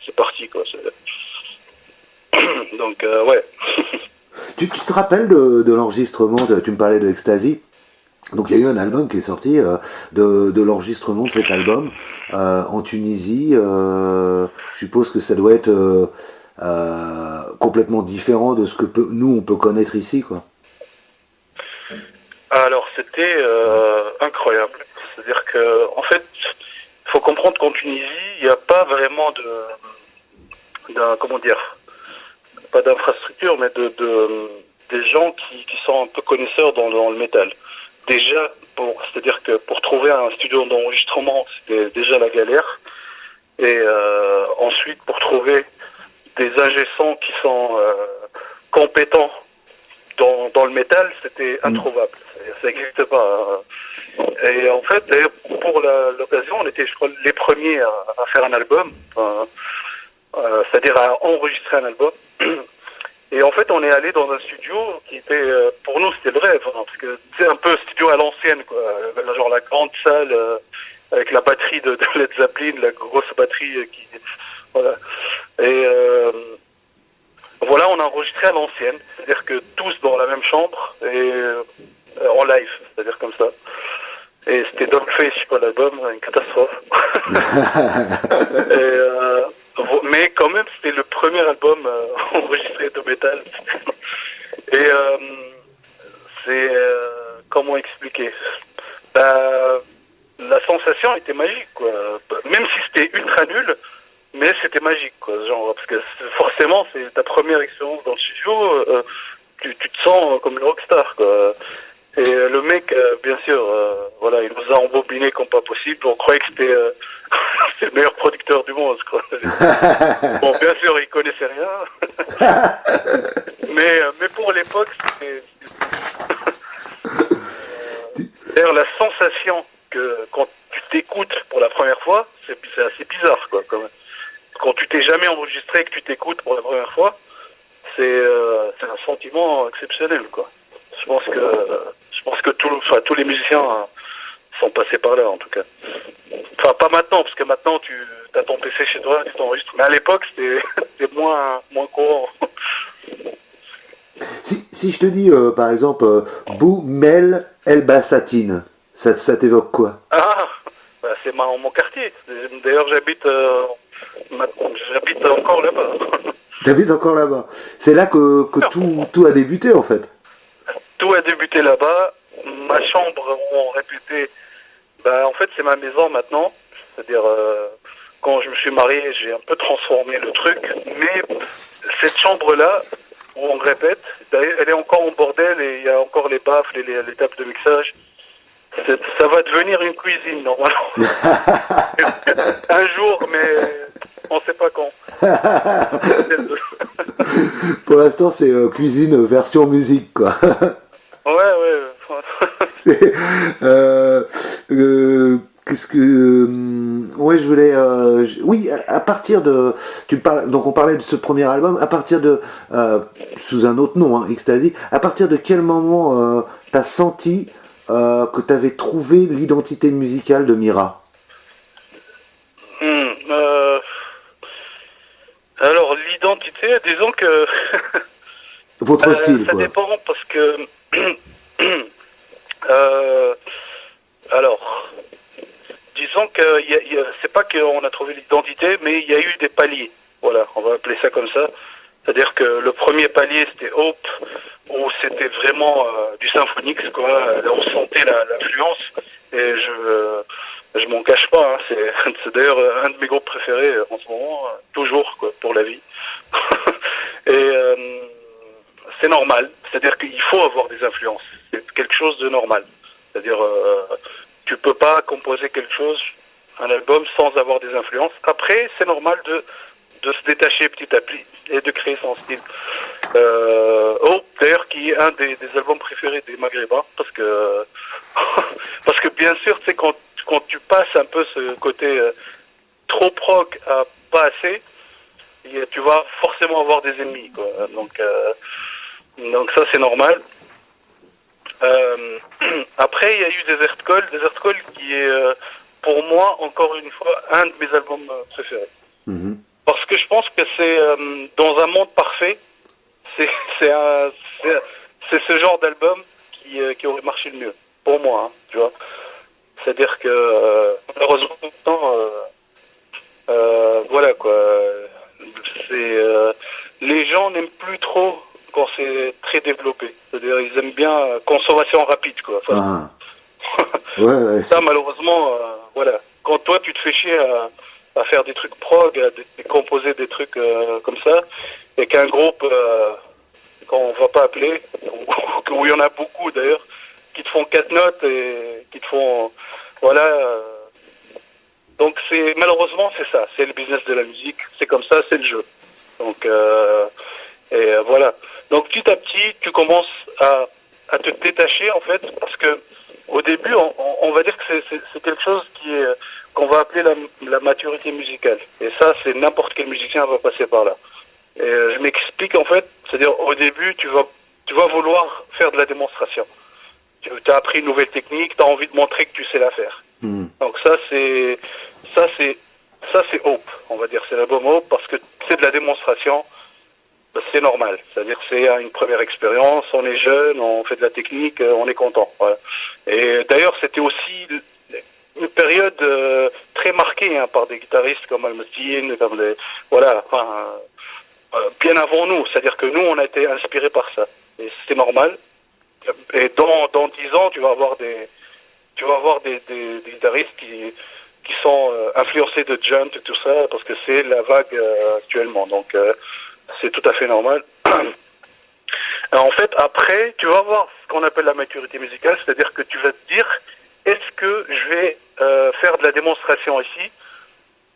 c'est parti, quoi. Donc, ouais. Tu te rappelles de l'enregistrement, tu me parlais de Ecstasy. Donc il y a eu un album qui est sorti de l'enregistrement de cet album en Tunisie. Je suppose que ça doit être complètement différent de ce que nous on peut connaître ici, quoi. Alors, c'était incroyable. C'est-à-dire que, en fait, il faut comprendre qu'en Tunisie, il n'y a pas vraiment comment dire, pas d'infrastructure, mais des gens qui sont un peu connaisseurs dans le métal. Déjà, c'est-à-dire que pour trouver un studio d'enregistrement, c'était déjà la galère. Et ensuite, pour trouver des ingé-sons qui sont compétents dans le métal, c'était introuvable. Ça n'existe pas. Et en fait, pour l'occasion, on était, je crois, les premiers à faire un album, c'est-à-dire à enregistrer un album. Et en fait, on est allé dans un studio qui était, pour nous, c'était le rêve, hein, parce que c'est un peu studio à l'ancienne, quoi. Genre la grande salle avec la batterie de Led Zeppelin, la grosse batterie voilà. Et voilà, on a enregistré à l'ancienne, c'est-à-dire que tous dans la même chambre et en live, c'est-à-dire comme ça. Et c'était Dogface, je sais pas, l'album, une catastrophe. Mais quand même, c'était le premier album enregistré de métal. Et c'est... comment expliquer, la sensation était magique, quoi. Même si c'était ultra nul, mais c'était magique, quoi. Genre, parce que forcément, c'est ta première expérience dans le studio, tu te sens comme une rockstar, quoi. Et le mec, bien sûr, voilà, il nous a embobiné comme pas possible. On croyait que c'était le meilleur producteur du monde, quoi. Bon, bien sûr, il connaissait rien. mais pour l'époque, c'était... D'ailleurs, la sensation que quand tu t'écoutes pour la première fois, c'est assez bizarre, quoi, quand même. Quand tu t'es jamais enregistré et que tu t'écoutes pour la première fois, c'est un sentiment exceptionnel, quoi. Je pense que tous les musiciens sont passés par là, en tout cas. Enfin, pas maintenant, parce que maintenant, tu as ton PC chez toi, tu t'enregistres. Mais à l'époque, c'était moins courant. Si je te dis, par exemple, Bou Mel El Bassatine, ça t'évoque quoi? Ah, c'est mon quartier. D'ailleurs, j'habite encore là-bas. T'habites encore là-bas. C'est là que tout a débuté, en fait. Tout a débuté là-bas. Ma chambre où on répétait, en fait, c'est ma maison maintenant. C'est-à-dire, quand je me suis marié, j'ai un peu transformé le truc. Mais cette chambre-là, où on répète, elle est encore en bordel et il y a encore les baffles et les tables de mixage. Ça va devenir une cuisine, normalement. Un jour, mais on ne sait pas quand. Pour l'instant, c'est cuisine version musique, quoi. Ouais. Qu'est-ce que... ouais, je voulais... oui, à partir de... Donc on parlait de ce premier album, à partir de... sous un autre nom, hein, Ecstasy, à partir de quel moment t'as senti que t'avais trouvé l'identité musicale de Mira? Alors, l'identité, disons que... Votre style, ça quoi. dépend parce que... alors, disons que c'est pas qu'on a trouvé l'identité, mais il y a eu des paliers. Voilà, on va appeler ça comme ça. C'est-à-dire que le premier palier, c'était Hope, où c'était vraiment du symphonique, quoi. On sentait l'influence. et je m'en cache pas, hein, c'est d'ailleurs un de mes groupes préférés en ce moment, toujours quoi, pour la vie. Et c'est normal, c'est-à-dire qu'il faut avoir des influences, c'est quelque chose de normal. C'est-à-dire tu peux pas composer quelque chose, un album sans avoir des influences. Après, c'est normal de se détacher petit à petit et de créer son style. D'ailleurs, qui est un des albums préférés des Maghrébins, parce que parce que bien sûr, tu sais, quand tu passes un peu ce côté trop prog à pas assez, tu vas forcément avoir des ennemis, quoi. Donc ça, c'est normal. Après, il y a eu Desert Call qui est pour moi, encore une fois, un de mes albums préférés. Mhm. Parce que je pense que c'est dans un monde parfait, c'est c'est un- c'est- c'est ce genre d'album qui aurait marché le mieux pour moi, hein, tu vois. C'est-à-dire que malheureusement, voilà quoi. Les gens n'aiment plus trop quand c'est très développé. C'est-à-dire ils aiment bien consommation rapide quoi. Enfin, Ah, ouais, ça malheureusement, voilà. Quand toi tu te fais chier à faire des trucs prog, à composer des trucs comme ça, et qu'un groupe qu'on va pas appeler, où il y en a beaucoup d'ailleurs, qui te font 4 notes et qui te font voilà. Donc c'est malheureusement c'est ça, c'est le business de la musique, c'est comme ça, c'est le jeu. Donc voilà. Donc petit à petit, tu commences à te détacher en fait, parce que au début, on va dire que c'est quelque chose qui est qu'on va appeler la maturité musicale. Et ça, c'est n'importe quel musicien va passer par là. Et je m'explique en fait, c'est-à-dire au début, tu vas vouloir faire de la démonstration. Tu as appris une nouvelle technique, tu as envie de montrer que tu sais la faire. mhm. Donc ça c'est Hope, on va dire, c'est l'album Hope parce que c'est de la démonstration, c'est normal. C'est-à-dire que c'est une première expérience, on est jeune, on fait de la technique, on est content. Voilà. Et d'ailleurs c'était aussi une période très marquée hein, par des guitaristes comme Almustine, comme des voilà, enfin, bien avant nous. C'est-à-dire que nous on a été inspirés par ça. Et c'est normal. Et dans 10 ans tu vas avoir des guitaristes qui sont influencés de Junt et tout ça, parce que c'est la vague actuellement. Donc, c'est tout à fait normal. En fait, après, tu vas avoir ce qu'on appelle la maturité musicale, c'est-à-dire que tu vas te dire, est-ce que je vais faire de la démonstration ici?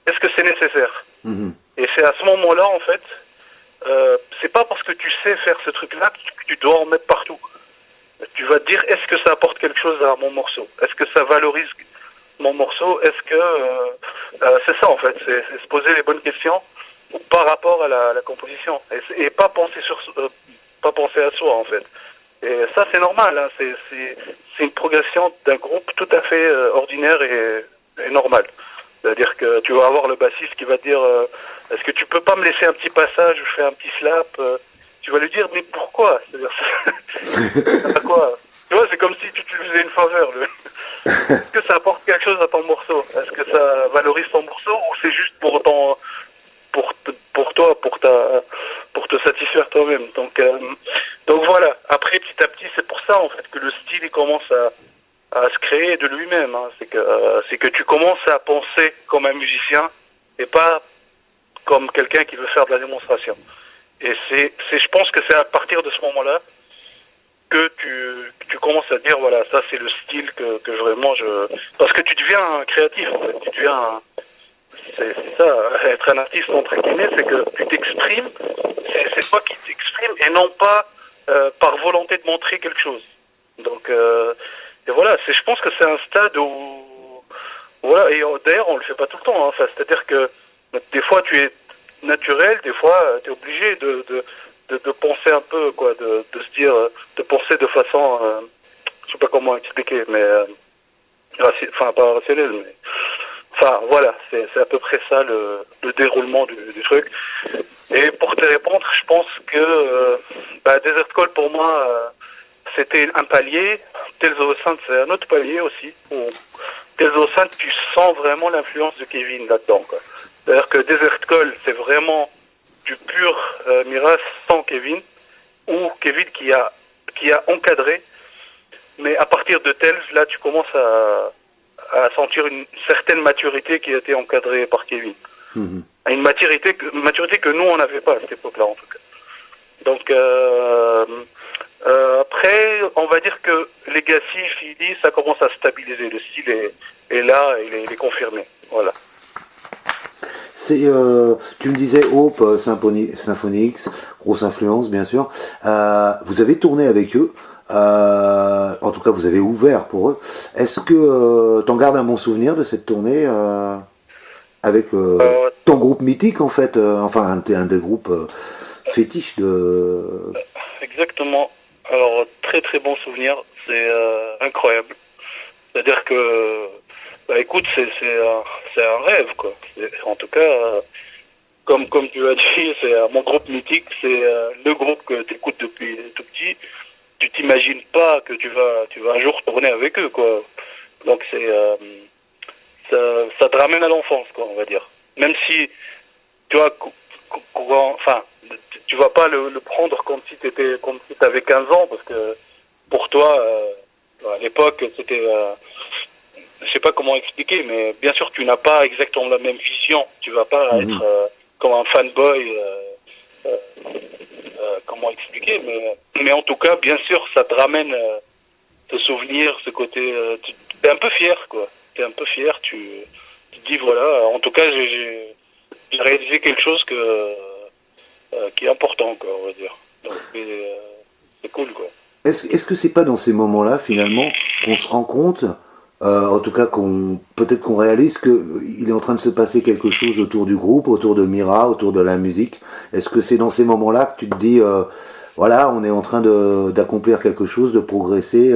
Est-ce que c'est nécessaire? Mhm. Et c'est à ce moment-là, en fait, c'est pas parce que tu sais faire ce truc-là que tu dois en mettre partout. Tu vas te dire, est-ce que ça apporte quelque chose à mon morceau? Est-ce que ça valorise mon morceau? Est-ce que... c'est ça, en fait, c'est se poser les bonnes questions par rapport à la composition. Et pas penser pas penser à soi, en fait. Et ça, c'est normal. Hein, c'est une progression d'un groupe tout à fait ordinaire et normal. C'est-à-dire que tu vas avoir le bassiste qui va te dire est-ce que tu peux pas me laisser un petit passage où je fais un petit slap tu vas lui dire mais pourquoi? C'est-à-dire ça quoi? Tu vois, c'est comme si tu lui faisais une faveur. Est-ce que ça apporte quelque chose à ton morceau? Est-ce que ça valorise ton morceau ou c'est juste pour toi, pour te satisfaire toi-même? Donc voilà. Après, petit à petit, c'est pour ça en fait que le style il commence à se créer de lui-même. Hein. C'est que tu commences à penser comme un musicien et pas comme quelqu'un qui veut faire de la démonstration. Et je pense que c'est à partir de ce moment-là que tu commences à dire voilà, ça c'est le style que vraiment parce que tu deviens un créatif en fait, tu deviens c'est ça, être un artiste entre guillemets, c'est que tu t'exprimes, c'est toi qui t'exprimes et non pas par volonté de montrer quelque chose. Donc et voilà, je pense que c'est un stade où voilà, et d'ailleurs on le fait pas tout le temps, hein. Enfin, c'est-à-dire que des fois tu es naturel, des fois tu es obligé de penser un peu, quoi, de se dire, de penser de façon, je sais pas comment expliquer, mais, enfin pas rationnelle, mais, enfin voilà, c'est à peu près ça le déroulement du truc. Et pour te répondre, je pense que Desert Call pour moi, c'était un palier, Tales of the Saints c'est un autre palier aussi, où Tales of the Saints tu sens vraiment l'influence de Kevin là-dedans, quoi. C'est-à-dire que Desert Call, c'est vraiment du pur Miraz sans Kevin, ou Kevin qui a encadré, mais à partir de Tales, là tu commences à sentir une certaine maturité qui a été encadrée par Kevin. Une maturité que nous, on n'avait pas à cette époque-là, en tout cas. Donc, après, on va dire que Legacy, Philly, ça commence à stabiliser. Le style est là, il est confirmé. Voilà. C'est, tu me disais Hope, Symphonix, grosse influence bien sûr. Vous avez tourné avec eux, en tout cas vous avez ouvert pour eux. Est-ce que t'en gardes un bon souvenir de cette tournée avec ton groupe mythique en fait, enfin un des groupes fétiches de... Exactement. Alors, très très bon souvenir, c'est incroyable. C'est-à-dire que, bah écoute, c'est un rêve, quoi. En tout cas, comme tu as dit, c'est mon groupe mythique, c'est le groupe que tu écoutes depuis tout petit. Tu t'imagines pas que tu vas un jour tourner avec eux, quoi. Donc ça te ramène à l'enfance, quoi, on va dire. Même si, tu vois, enfin, tu vas pas le prendre comme si t'avais 15 ans, parce que pour toi, à l'époque, c'était, je sais pas comment expliquer, mais bien sûr, tu n'as pas exactement la même vision. Tu vas pas être comme un fanboy. Comment expliquer, mais en tout cas, bien sûr, ça te ramène ce souvenir, ce côté. Tu es un peu fier, quoi. Tu es un peu fier. Tu te dis voilà. En tout cas, j'ai réalisé quelque chose qui est important, quoi, on va dire. Donc c'est cool, quoi. Est-ce que c'est pas dans ces moments-là finalement qu'on se rend compte, en tout cas peut-être qu'on réalise qu'il est en train de se passer quelque chose autour du groupe, autour de Mira, autour de la musique. Est-ce que c'est dans ces moments-là que tu te dis voilà, on est en train d'accomplir quelque chose, de progresser.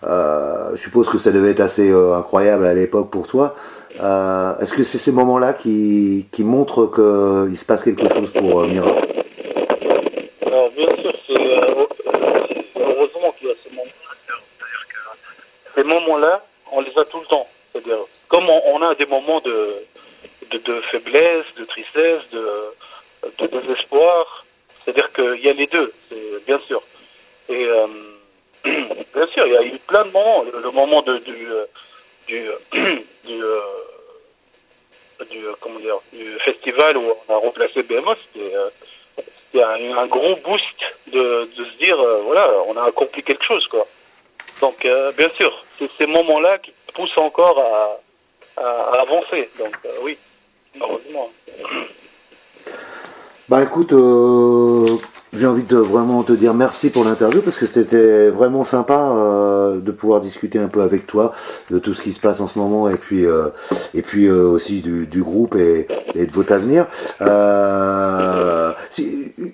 Je suppose que ça devait être assez incroyable à l'époque pour toi. Est-ce que c'est ces moments-là qui montrent qu'il se passe quelque chose pour Mira? Alors bien sûr, heureusement qu'il y a ces moments-là. C'est-à-dire que ces moments-là, on les a tout le temps. C'est-à-dire, comme on a des moments de faiblesse, de tristesse, de désespoir, c'est-à-dire qu'il y a les deux, bien sûr. Et bien sûr, il y a eu plein de moments. Le moment comment dire, du festival où on a remplacé BMO, c'était un gros boost de se dire, voilà, on a accompli quelque chose, quoi. Donc, bien sûr, c'est ces moments-là qui poussent encore à avancer. Donc, oui, heureusement. Bah écoute, j'ai envie de vraiment te dire merci pour l'interview parce que c'était vraiment sympa de pouvoir discuter un peu avec toi de tout ce qui se passe en ce moment et puis aussi du groupe et de votre avenir.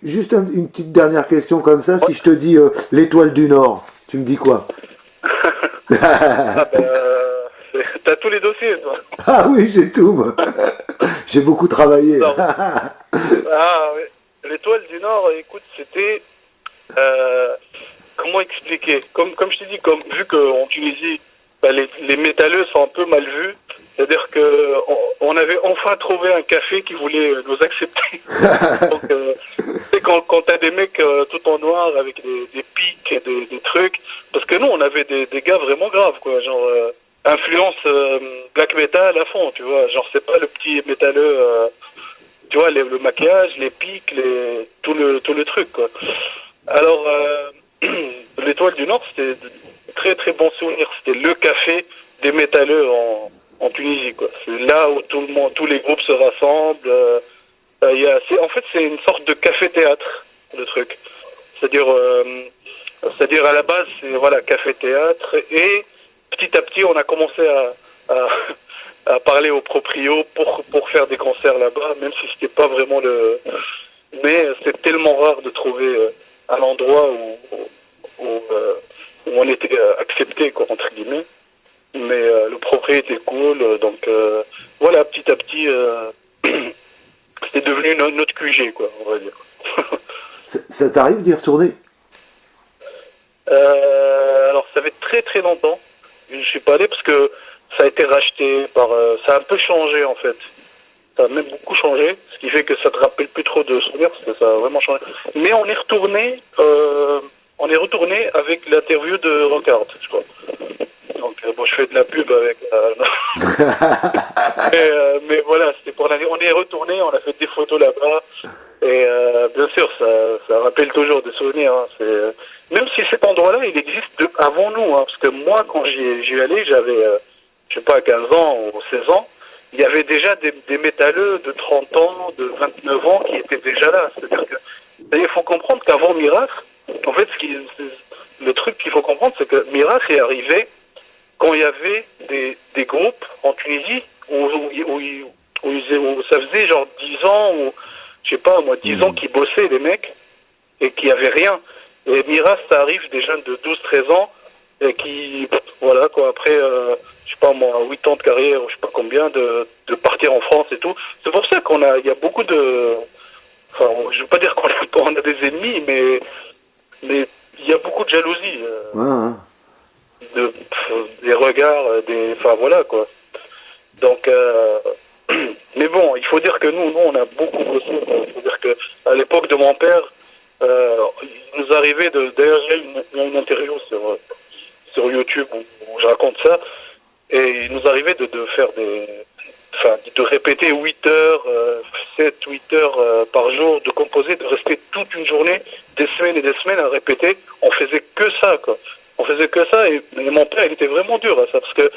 Juste une petite dernière question comme ça, si je te dis l'étoile du Nord, tu me dis quoi? Ah ben, t'as tous les dossiers, toi. Ah oui, j'ai tout, moi. J'ai beaucoup travaillé. Ah oui. L'étoile du Nord, écoute, c'était... comment expliquer, comme je t'ai dit, vu qu'en Tunisie, bah, les métalleux sont un peu mal vus, c'est-à-dire que on avait enfin trouvé un café qui voulait nous accepter. Donc, c'est quand t'as des mecs tout en noir avec des pics et des trucs, parce que nous, on avait des gars vraiment graves, quoi, genre influence black metal à fond, tu vois, genre c'est pas le petit métalleux... tu vois, le maquillage, les pics, tout le truc, quoi. Alors, l'étoile du Nord, c'était de très très bons souvenirs. C'était le café des métalleux en Tunisie, quoi. C'est là où tous les groupes se rassemblent. En fait, c'est une sorte de café-théâtre, le truc. C'est-à-dire à la base, c'est voilà, café-théâtre. Et petit à petit, on a commencé à parler aux proprios pour faire des concerts là-bas, même si c'était pas vraiment mais c'est tellement rare de trouver un endroit où on était accepté, quoi, entre guillemets. Mais le proprio était cool, donc voilà, petit à petit, c'était devenu notre QG, quoi, on va dire. Ça t'arrive d'y retourner? Alors ça fait très très longtemps que je suis pas allé parce que ça a été racheté ça a un peu changé en fait. Ça a même beaucoup changé, ce qui fait que ça te rappelle plus trop de souvenirs parce que ça a vraiment changé. Mais on est retourné avec l'interview de Rockard, je crois. Donc bon, je fais de la pub avec Mais voilà, c'était pour l'année. On est retourné, on a fait des photos là-bas. Et bien sûr, ça rappelle toujours des souvenirs. Hein. Même si cet endroit-là, il existe avant nous. Hein, parce que moi, quand j'y allais, j'avais, je sais pas, 15 ans ou 16 ans. Il y avait déjà des métalleux de 30 ans, de 29 ans qui étaient déjà là. C'est-à-dire que, il faut comprendre qu'avant Miras, en fait, le truc qu'il faut comprendre, c'est que Miras est arrivé quand il y avait des groupes en Tunisie où ça faisait genre 10 ans, ou je sais pas moi, 10 ans qu'ils bossaient les mecs et qui avaient rien. Et Miras, ça arrive des jeunes de 12-13 ans et qui, voilà quoi, après, je sais pas moi, 8 ans de carrière ou je sais pas combien, de partir en France et tout. C'est pour ça il y a beaucoup de, enfin, je veux pas dire qu'on a des ennemis, mais il y a beaucoup de jalousie. Ouais. Des regards, enfin voilà quoi. Donc, mais bon, il faut dire que nous on a beaucoup bossé. Il faut dire que à l'époque de mon père, il nous arrivait d'ailleurs, il y a une interview sur YouTube où je raconte ça, et il nous arrivait de faire de répéter 8 heures, 7-8 heures par jour, de composer, de rester toute une journée, des semaines et des semaines à répéter. On faisait que ça, quoi. On faisait que ça, et mon père, il était vraiment dur à ça, parce que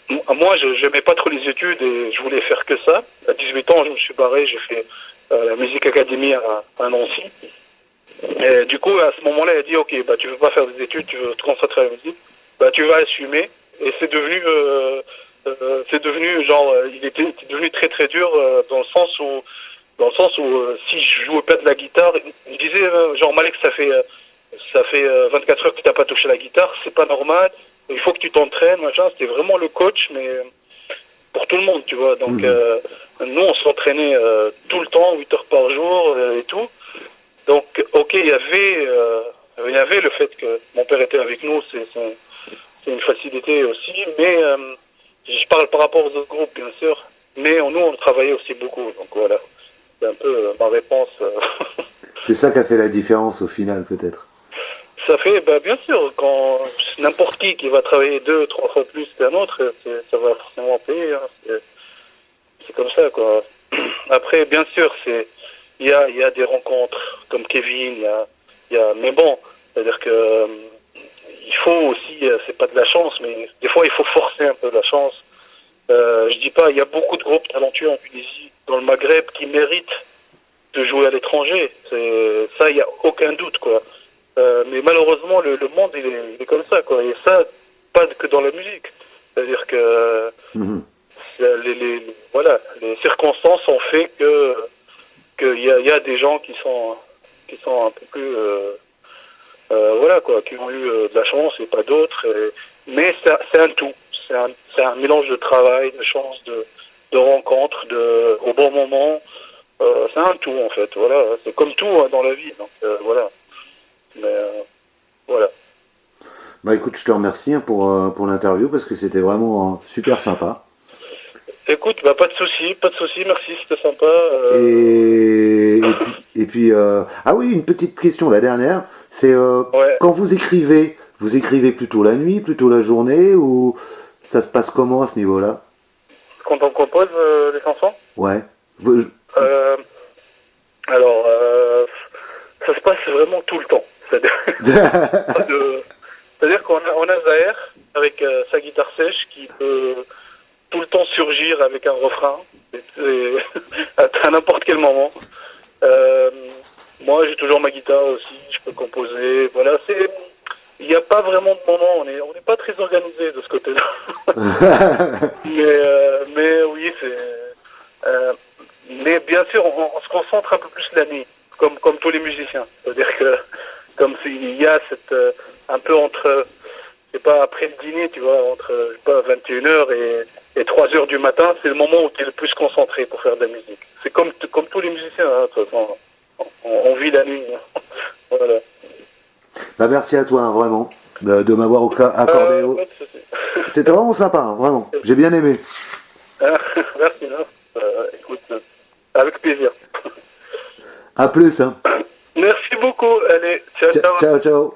moi, je n'aimais pas trop les études et je voulais faire que ça. À 18 ans, je me suis barré, j'ai fait la Musique Académie à Nancy. Et du coup, à ce moment-là, il a dit, ok, bah tu veux pas faire des études, tu veux te concentrer à la musique, bah tu vas assumer. Et c'est devenu genre, il était devenu très très dur dans le sens où si je jouais pas de la guitare, il me disait genre Malek, ça fait 24 heures que tu n'as pas touché la guitare, c'est pas normal, il faut que tu t'entraînes, machin. C'était vraiment le coach, mais pour tout le monde, tu vois. Donc nous, on s'entraînait tout le temps, 8 heures par jour et tout. Donc, ok, il y avait le fait que mon père était avec nous, c'est une facilité aussi, mais je parle par rapport aux autres groupes, bien sûr, mais nous, on travaillait aussi beaucoup, donc voilà. C'est un peu ma réponse. C'est ça qui a fait la différence au final, peut-être. Ça fait, bah, bien sûr, quand n'importe qui va travailler 2-3 fois plus qu'un autre, ça va forcément payer. Hein. C'est comme ça, quoi. Après, bien sûr, il y a des rencontres comme Kevin, mais bon, c'est-à-dire que il faut aussi, c'est pas de la chance, mais des fois il faut forcer un peu la chance. Je dis pas, il y a beaucoup de groupes talentueux en Tunisie, dans le Maghreb, qui méritent de jouer à l'étranger. Ça, il y a aucun doute, quoi. Mais malheureusement, le monde, il est comme ça, quoi. Et ça, pas que dans la musique. C'est-à-dire que voilà, les circonstances ont fait qu'il y a des gens qui sont un peu plus, voilà, quoi, qui ont eu de la chance et pas d'autres. Mais c'est un tout. C'est un mélange de travail, de chance, de rencontres, au bon moment. C'est un tout, en fait. Voilà, c'est comme tout hein, dans la vie. Donc voilà. Mais voilà. Bah écoute, je te remercie hein, pour l'interview parce que c'était vraiment super sympa. Écoute, bah pas de souci, merci, c'était sympa. Et puis ah oui, une petite question, la dernière, c'est Ouais. quand vous écrivez plutôt la nuit, plutôt la journée, ou ça se passe comment à ce niveau-là? Quand on compose les chansons? Ouais. Alors, ça se passe vraiment tout le temps. C'est-à-dire qu'on a Zahir avec sa guitare sèche qui peut tout le temps surgir avec un refrain à n'importe quel moment. Moi, j'ai toujours ma guitare aussi, je peux composer. Voilà, il n'y a pas vraiment de moment. On n'est pas très organisé de ce côté-là. mais oui, mais bien sûr, on se concentre un peu plus la nuit, comme tous les musiciens. C'est-à-dire que comme s'il y a un peu entre, je sais pas, après le dîner, tu vois, entre, je sais pas, 21h et 3h du matin, c'est le moment où tu es le plus concentré pour faire de la musique. C'est comme tous les musiciens, hein, de toute façon. On vit la nuit. Voilà. Bah merci à toi, hein, vraiment, de m'avoir accordé. C'était vraiment sympa, hein, vraiment. J'ai bien aimé. Merci, hein. Écoute, avec plaisir. À plus. Hein. Merci beaucoup. Allez, ciao, ciao. Ciao, ciao.